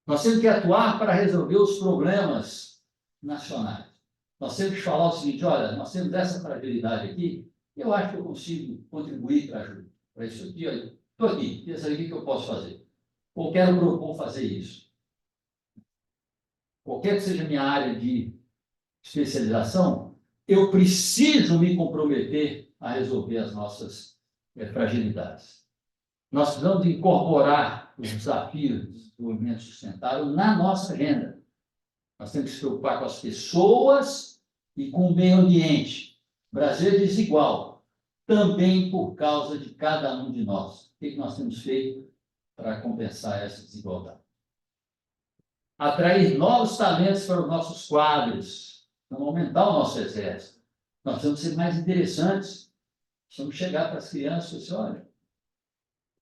Nós temos que atuar para resolver os problemas nacionais. Nós temos que falar o seguinte: olha, nós temos essa fragilidade aqui, eu acho que eu consigo contribuir para isso aqui. Estou aqui, pensa aí o que eu posso fazer. Ou quero propor fazer isso. Qualquer que seja a minha área de especialização, eu preciso me comprometer a resolver as nossas fragilidades. Nós precisamos incorporar os desafios do desenvolvimento sustentável na nossa agenda. Nós temos que se preocupar com as pessoas e com o meio ambiente. O Brasil é desigual, também por causa de cada um de nós. O que nós temos feito para compensar essa desigualdade? Atrair novos talentos para os nossos quadros, vamos aumentar o nosso exército. Nós precisamos ser mais interessantes. Precisamos chegar para as crianças e dizer: olha,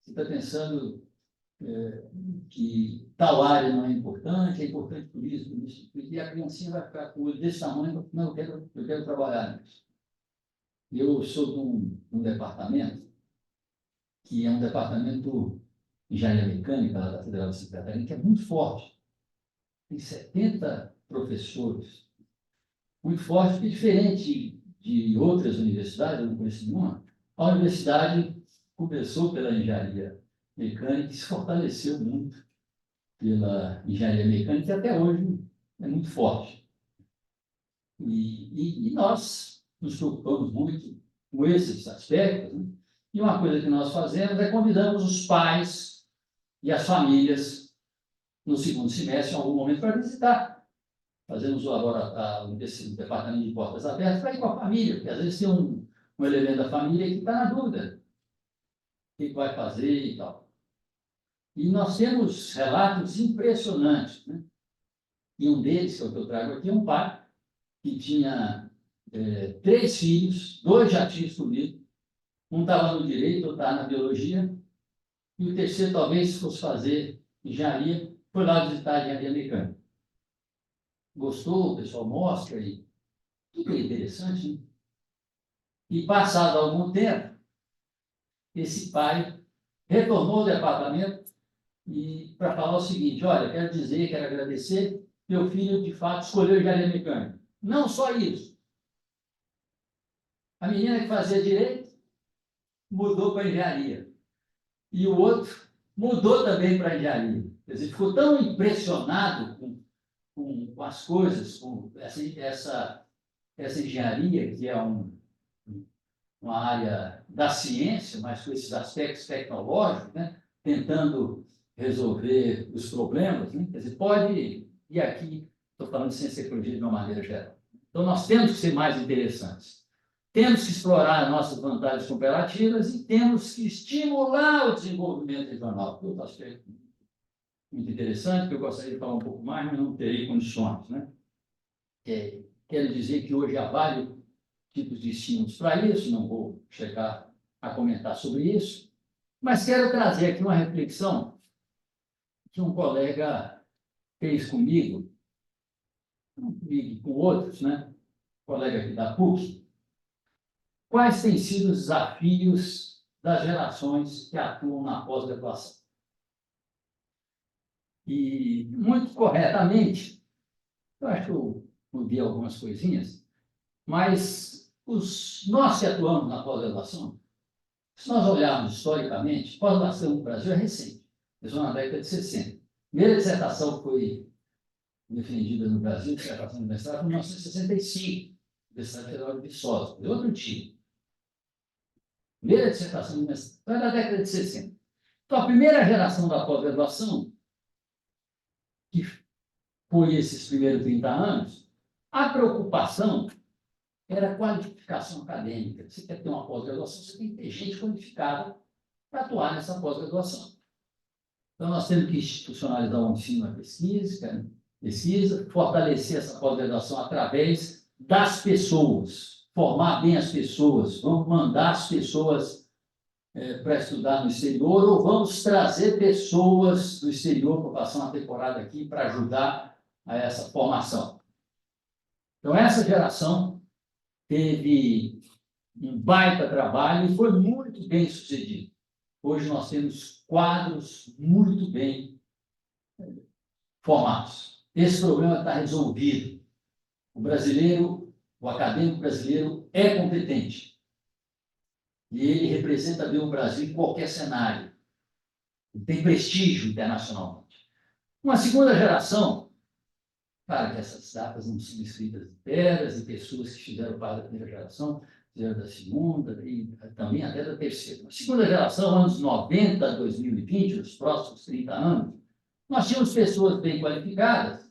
você está pensando que tal área não é importante por isso, e a criancinha vai ficar com o olho desse tamanho: não, eu quero trabalhar nisso. Eu sou de um departamento que é um departamento de engenharia mecânica lá da Federal de Santa Catarina, que é muito forte. Tem 70 professores, muito forte, que diferente de outras universidades, eu não conheço nenhuma. A universidade começou pela engenharia mecânica e se fortaleceu muito pela engenharia mecânica, e até hoje é muito forte. E nós nos preocupamos muito com esses aspectos, né? E uma coisa que nós fazemos é convidamos os pais e as famílias no segundo semestre, em algum momento, para visitar. Fazemos agora um departamento de portas abertas para ir com a família, porque às vezes tem um elemento da família que está na dúvida. O que vai fazer e tal. E nós temos relatos impressionantes, né? E um deles, que é o que eu trago aqui, é um pai que tinha 3 filhos, 2 já tinham escolhido, um estava no direito, outro estava na biologia, e o terceiro talvez fosse fazer engenharia, foi lá visitar a engenharia mecânica. Gostou, o pessoal mostra, e tudo é interessante, né? E passado algum tempo, esse pai retornou ao departamento e para falar o seguinte: olha, quero agradecer meu filho, de fato, escolheu engenharia mecânica. Não só isso. A menina que fazia direito mudou para engenharia. E o outro mudou também para engenharia. Quer dizer, ficou tão impressionado com as coisas, com essa engenharia, que é uma área da ciência, mas com esses aspectos tecnológicos, né? Tentando resolver os problemas. Né? Quer dizer, pode, e aqui estou falando de ciência e tecnologia de uma maneira geral. Então, nós temos que ser mais interessantes. Temos que explorar nossas vantagens comparativas e temos que estimular o desenvolvimento regional. Outro aspecto muito interessante, que eu gostaria de falar um pouco mais, mas não terei condições. Né? Quero dizer que hoje há vários tipos de estímulos para isso, não vou chegar a comentar sobre isso, mas quero trazer aqui uma reflexão que um colega fez comigo, não comigo, com outros, né? Colega aqui da PUC. Quais têm sido os desafios das gerações que atuam na pós-graduação? E, muito corretamente, eu acho que eu mudei algumas coisinhas, mas nós que atuamos na pós-graduação, se nós olharmos historicamente, pós-graduação no Brasil é recente, começou na década de 60. A primeira dissertação foi defendida no Brasil, dissertação universitária, foi em 1965, Universidade Federal de Viçosa, de outro tipo. Primeira dissertação universitária, foi na década de 60. Então, a primeira geração da pós-graduação, que foi esses primeiros 30 anos, a preocupação era a qualificação acadêmica. Você quer ter uma pós-graduação, você tem que ter gente qualificada para atuar nessa pós-graduação. Então, nós temos que institucionalizar o ensino, a pesquisa, fortalecer essa pós-graduação através das pessoas, formar bem as pessoas, vamos mandar as pessoas para estudar no exterior ou vamos trazer pessoas do exterior para passar uma temporada aqui para ajudar a essa formação. Então, essa geração teve um baita trabalho e foi muito bem sucedido. Hoje nós temos quadros muito bem formados. Esse problema está resolvido. O brasileiro, o acadêmico brasileiro é competente. E ele representa bem o Brasil em qualquer cenário. Ele tem prestígio internacionalmente. Uma segunda geração, claro que essas datas não são escritas de pedras, e pessoas que fizeram parte da primeira geração, fizeram da segunda, e também até da terceira. A segunda geração, anos 90 a 2020, os próximos 30 anos, nós tínhamos pessoas bem qualificadas,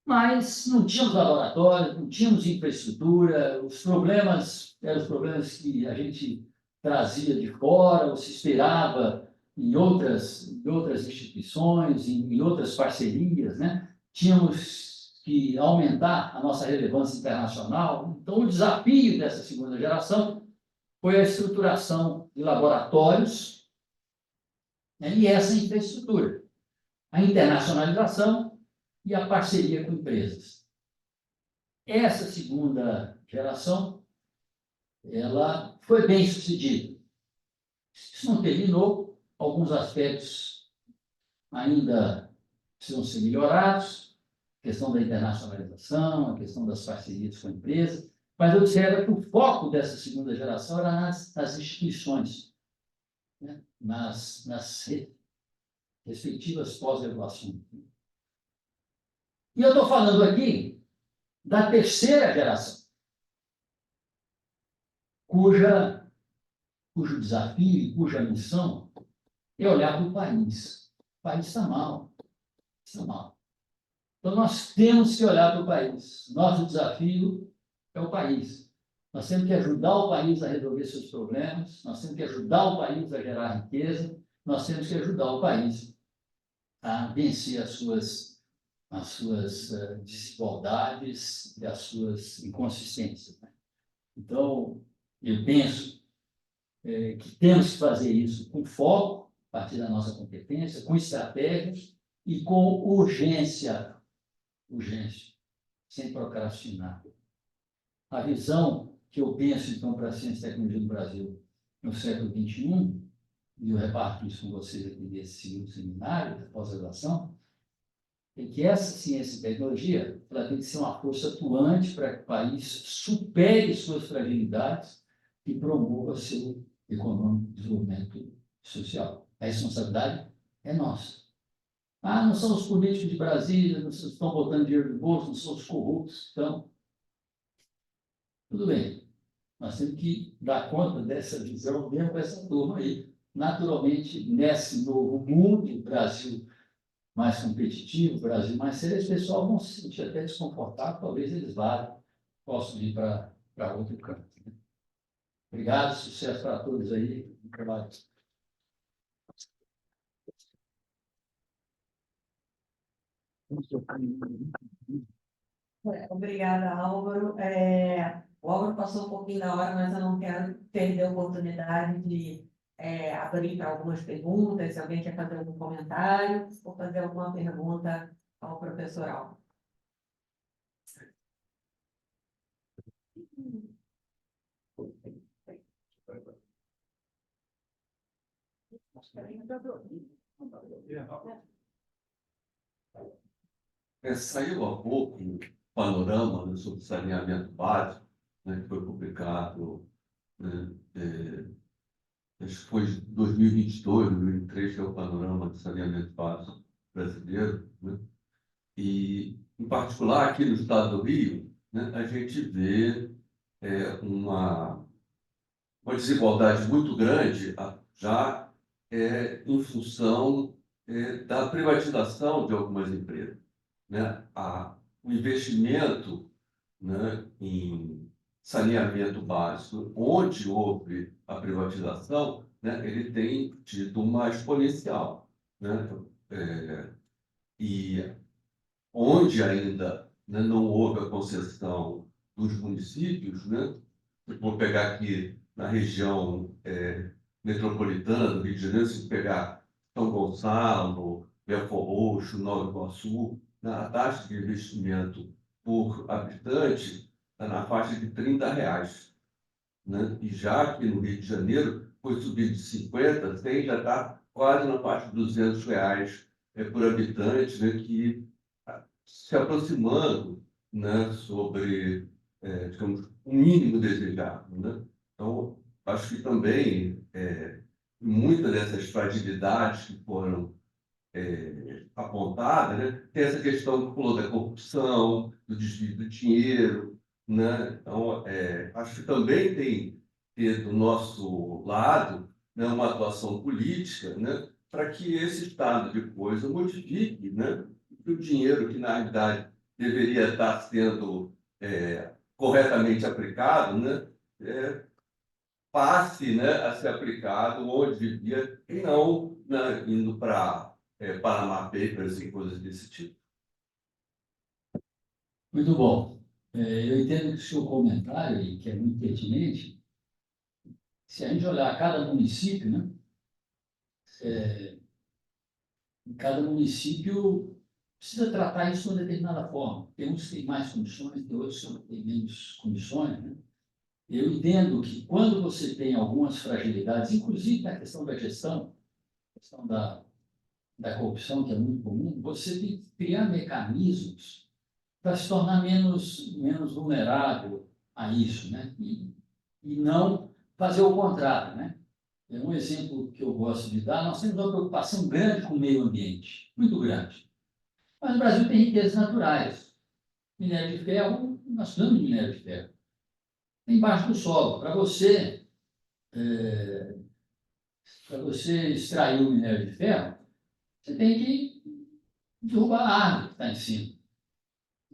mas não tínhamos laboratório, não tínhamos infraestrutura, os problemas eram os problemas que a gente trazia de fora, ou se esperava em outras instituições, em outras parcerias, né? Tínhamos que aumentar a nossa relevância internacional. Então, o desafio dessa segunda geração foi a estruturação de laboratórios, né, e essa infraestrutura, a internacionalização e a parceria com empresas. Essa segunda geração, ela foi bem sucedida. Isso não terminou, alguns aspectos ainda precisam ser melhorados, a questão da internacionalização, a questão das parcerias com empresas, mas eu observo que o foco dessa segunda geração era nas instituições, né? nas respectivas pós-graduações. E eu estou falando aqui da terceira geração, cujo desafio, cuja missão é olhar para o país. O país está mal, está mal. Então, nós temos que olhar para o país. Nosso desafio é o país. Nós temos que ajudar o país a resolver seus problemas, nós temos que ajudar o país a gerar riqueza, nós temos que ajudar o país a vencer as suas desigualdades e as suas inconsistências. Né? Então, eu penso que temos que fazer isso com foco, a partir da nossa competência, com estratégias e com urgência, sem procrastinar. A visão que eu penso, então, para a ciência e tecnologia do Brasil no século XXI, e eu reparto isso com vocês aqui nesse segundo seminário, da pós-graduação, é que essa ciência e tecnologia ela tem que ser uma força atuante para que o país supere suas fragilidades e promova seu econômico desenvolvimento social. A responsabilidade é nossa. Ah, não são os políticos de Brasília, não estão botando dinheiro no bolso, não são os corruptos. Então, tudo bem. Nós temos que dar conta dessa visão mesmo com essa turma aí. Naturalmente, nesse novo mundo, o Brasil mais competitivo, o Brasil mais sério, esse pessoal vão se sentir até desconfortável, talvez eles possam ir para outro canto. Obrigado, sucesso para todos aí no trabalho. Obrigada, Álvaro. O Álvaro passou um pouquinho da hora, mas eu não quero perder a oportunidade de abrir para algumas perguntas, se alguém quer fazer algum comentário ou fazer alguma pergunta ao professor Álvaro. Saiu há pouco um panorama, né, sobre saneamento básico, né, que foi publicado, né, acho que foi em 2022, 2023, que é o panorama de saneamento básico brasileiro, né? E, em particular, aqui no estado do Rio, né, a gente vê uma desigualdade muito grande já em função da privatização de algumas empresas, né? O investimento, né, em saneamento básico, onde houve a privatização, né, ele tem tido uma exponencial, né? E onde ainda, né, não houve a concessão dos municípios, né? Se for pegar aqui na região metropolitana do Rio de Janeiro, se pegar São Gonçalo, Belford Roxo, Nova Iguaçu, né, a taxa de investimento por habitante está na faixa de R$ 30, né? E já aqui no Rio de Janeiro foi subido de 50, 100, já está quase na faixa de R$ 200 por habitante, né? Que se aproximando, né, sobre, digamos, o mínimo desejado, né? Então, acho que também muitas dessas fragilidades que foram apontadas, né, tem essa questão que falou da corrupção, do desvio do dinheiro, né? Então, acho que também tem que ter do nosso lado, né, uma atuação política, né, para que esse estado de coisa modifique, né, que o dinheiro que, na realidade, deveria estar sendo corretamente aplicado, né, passe, né, a ser aplicado onde devia e não, né, indo para Panama Papers e coisas desse tipo. Muito bom. Eu entendo que o seu comentário, e que é muito pertinente, se a gente olhar cada município, né, cada município precisa tratar isso de uma determinada forma. Tem uns que têm mais condições, tem outros que têm menos condições, né? Eu entendo que quando você tem algumas fragilidades, inclusive na questão da gestão, questão da corrupção, que é muito comum, você tem que criar mecanismos para se tornar menos vulnerável a isso, né? E não fazer o contrário, né? É um exemplo que eu gosto de dar. Nós temos uma preocupação grande com o meio ambiente, muito grande. Mas o Brasil tem riquezas naturais. Minério de ferro, nós temos minério de ferro. Embaixo do solo. Para você extrair o minério de ferro, você tem que derrubar a árvore que está em cima.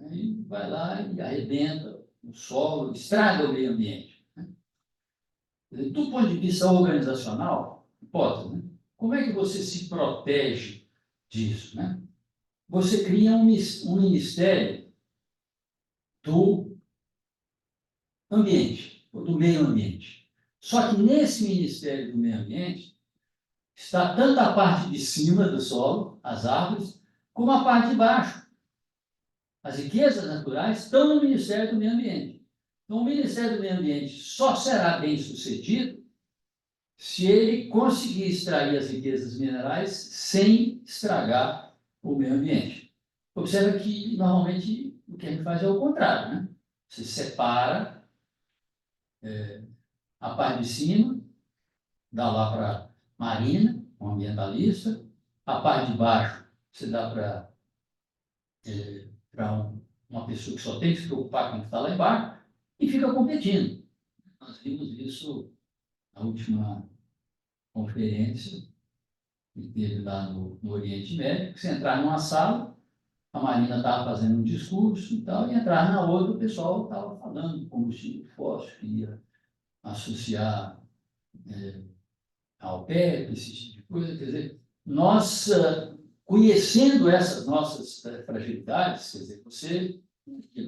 Aí vai lá e arrebenta o solo, estraga o meio ambiente. Do ponto de vista organizacional, hipótese, né? Como é que você se protege disso, né? Você cria um ministério do ambiente, ou do meio ambiente. Só que nesse Ministério do Meio Ambiente está tanto a parte de cima do solo, as árvores, como a parte de baixo. As riquezas naturais estão no Ministério do Meio Ambiente. Então, o Ministério do Meio Ambiente só será bem sucedido se ele conseguir extrair as riquezas minerais sem estragar o meio ambiente. observa que, normalmente, o que a gente faz é o contrário, né? Você separa a parte de cima, dá lá para Marina, um ambientalista, a parte de baixo você dá para uma pessoa que só tem que se preocupar com o que está lá embaixo e fica competindo. Nós vimos isso na última conferência que teve lá no Oriente Médio, que você entrar numa sala, a Marina estava fazendo um discurso e tal, e entrar na outra, o pessoal estava falando de combustível fóssil, que ia associar ao PEP, esse tipo de coisa. Quer dizer, nós, conhecendo essas nossas fragilidades, quer dizer, você,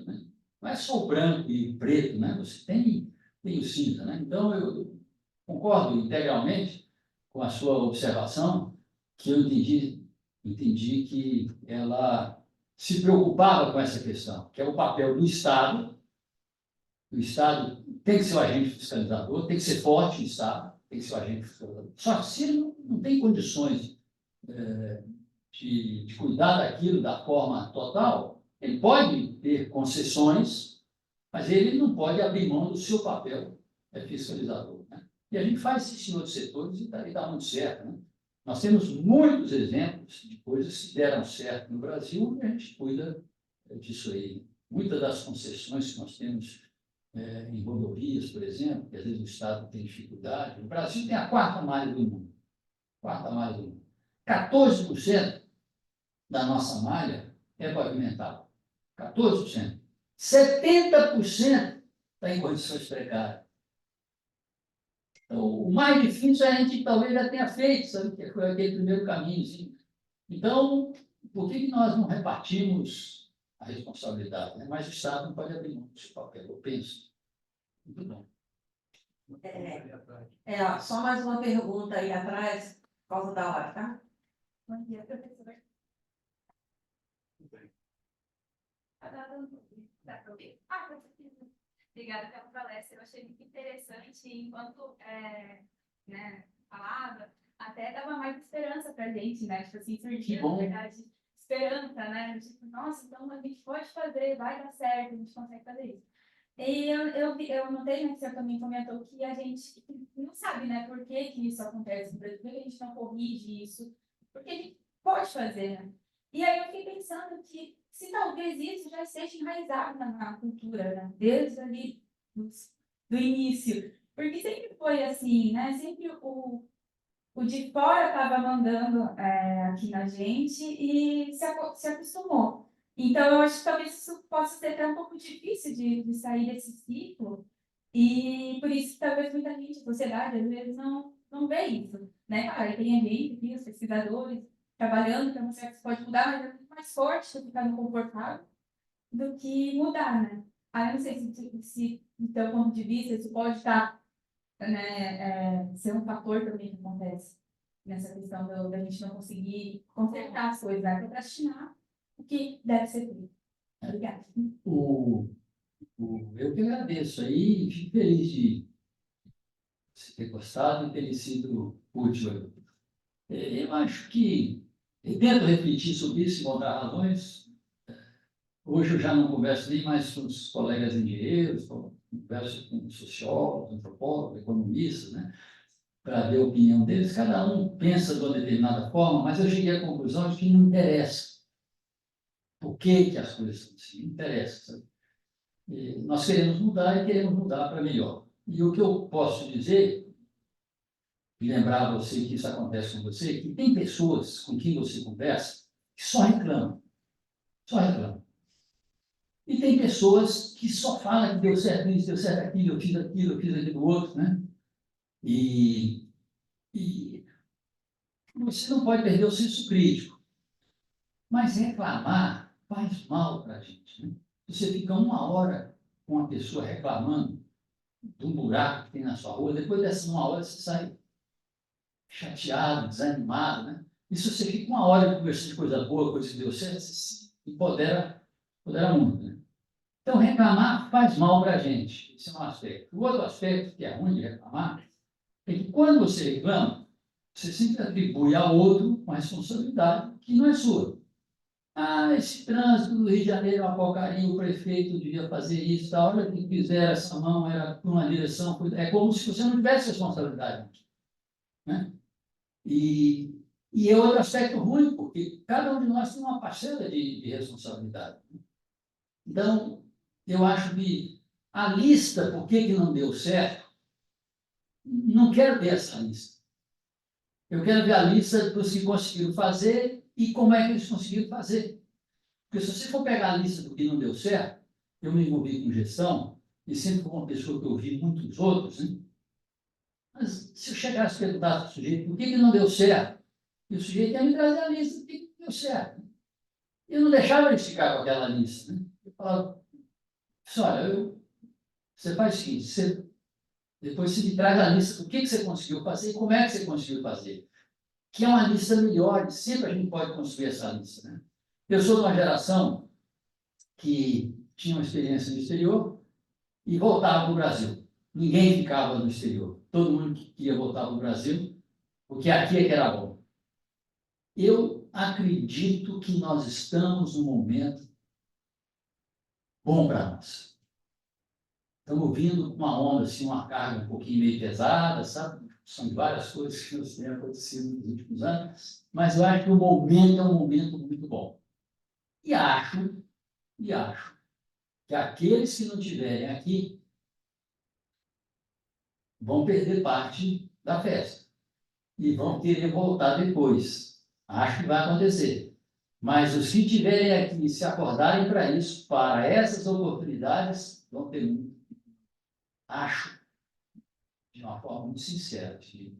né, não é só o branco e o preto, né? Você tem o cinza, né? Então, eu concordo integralmente com a sua observação, que eu entendi que ela se preocupava com essa questão, que é o papel do Estado. O Estado tem que ser o agente fiscalizador, tem que ser forte o Estado, tem que ser o agente fiscalizador. Só que se ele não tem condições de cuidar daquilo da forma total, ele pode ter concessões, mas ele não pode abrir mão do seu papel fiscalizador, né? E a gente faz isso em outros setores e dá muito certo, né? Nós temos muitos exemplos de coisas que deram certo no Brasil e a gente cuida disso aí. Muitas das concessões que nós temos em rodovias, por exemplo, que às vezes o Estado tem dificuldade. O Brasil tem a quarta malha do mundo. Quarta malha do mundo. 14% da nossa malha é pavimentada. 14%. 70% está em condições precárias. Então, o mais difícil a gente talvez já tenha feito, sabe, que foi aquele primeiro caminho. Assim. Então, por que nós não repartimos a responsabilidade? Né? Mas o Estado não pode abrir mão do seu papel, eu penso. Muito bom. Ó, só mais uma pergunta aí atrás, por causa da hora, tá? Bom dia, professor. Dá para ouvir? Obrigada pela palestra, eu achei muito interessante. Enquanto falava, até dava mais esperança para a gente, né? Tipo assim, surgia, na verdade, esperança, né? Tipo, nossa, então a gente pode fazer, vai dar certo, a gente consegue fazer isso. E eu notei, né, que você também comentou que a gente não sabe, né, por que isso acontece no Brasil, por que a gente não corrige isso, porque a gente pode fazer, né? E aí eu fiquei pensando que se talvez isso já esteja enraizado na cultura, né, desde ali do início, porque sempre foi assim, né, sempre o de fora estava mandando aqui na gente e se acostumou. Então, eu acho que talvez isso possa ser até um pouco difícil de sair desse ciclo, e por isso que talvez muita gente, a sociedade, às vezes não vê isso, né? Claro, tem a gente aqui, os pesquisadores, trabalhando para mostrar que isso pode mudar, mas é muito mais forte do ficar no confortável do que mudar, né? Aí eu não sei se do teu ponto de vista, isso pode estar, né, ser um fator também que acontece nessa questão da gente não conseguir consertar as coisas, né? Procrastinar o que deve ser feito. Obrigada. Eu que agradeço aí e fico feliz de você ter gostado e ter sido útil. Eu acho que eu tento refletir sobre isso e encontrar razões. Hoje eu já não converso nem mais com os colegas engenheiros, converso com sociólogos, antropólogos, economistas, né, para ver a opinião deles. Cada um pensa de uma determinada forma, mas eu cheguei à conclusão de que não interessa. Por que as coisas são assim? Não interessa. Sabe? Nós queremos mudar e queremos mudar para melhor. E o que eu posso dizer, e lembrar a você que isso acontece com você, que tem pessoas com quem você conversa que só reclamam. Só reclamam. E tem pessoas que só falam que deu certo isso, deu certo aquilo, eu fiz aquilo outro, né? E você não pode perder o senso crítico. Mas reclamar faz mal para a gente, né? Você fica uma hora com uma pessoa reclamando de um buraco que tem na sua rua, depois dessa uma hora você sai chateado, desanimado, né? E se você fica uma hora conversando de coisa boa, coisa que deu certo, você se empodera muito, né? Então, reclamar faz mal para a gente. Esse é um aspecto. O outro aspecto que é ruim de reclamar é que quando você reclama, você sempre atribui ao outro uma responsabilidade que não é sua. esse trânsito do Rio de Janeiro é uma porcaria, o prefeito devia fazer isso, a hora que fizeram essa mão era para uma direção, é como se você não tivesse responsabilidade, né? E é outro aspecto ruim, porque cada um de nós tem uma parcela de responsabilidade. Então, eu acho que a lista, por que não deu certo, não quero ver essa lista. Eu quero ver a lista dos que conseguiram fazer e como é que eles conseguiram fazer. Porque se você for pegar a lista do que não deu certo, eu me envolvi com gestão, e sempre fui uma pessoa que eu ouvi muitos outros, né? Mas se eu chegasse e perguntasse para o sujeito por que não deu certo, e o sujeito ia me trazer a lista do que não deu certo. Eu não deixava ele ficar com aquela lista. Né? Eu falava, olha, você faz o seguinte, depois você me traz a lista do que você conseguiu fazer e como é que você conseguiu fazer. Que é uma lista melhor, e sempre a gente pode construir essa lista. Né? Eu sou de uma geração que tinha uma experiência no exterior e voltava para o Brasil. Ninguém ficava no exterior. Todo mundo queria voltar para o Brasil, porque aqui é que era bom. Eu acredito que nós estamos num momento bom para nós. Estamos vindo com uma onda, assim, uma carga um pouquinho meio pesada, sabe? São várias coisas que nos têm acontecido nos últimos anos, mas eu acho que o momento é um momento muito bom. E acho que aqueles que não estiverem aqui vão perder parte da festa e vão querer voltar depois. Acho que vai acontecer. Mas os que estiverem aqui e se acordarem para isso, para essas oportunidades, vão ter muito. Acho, de uma forma muito sincera, que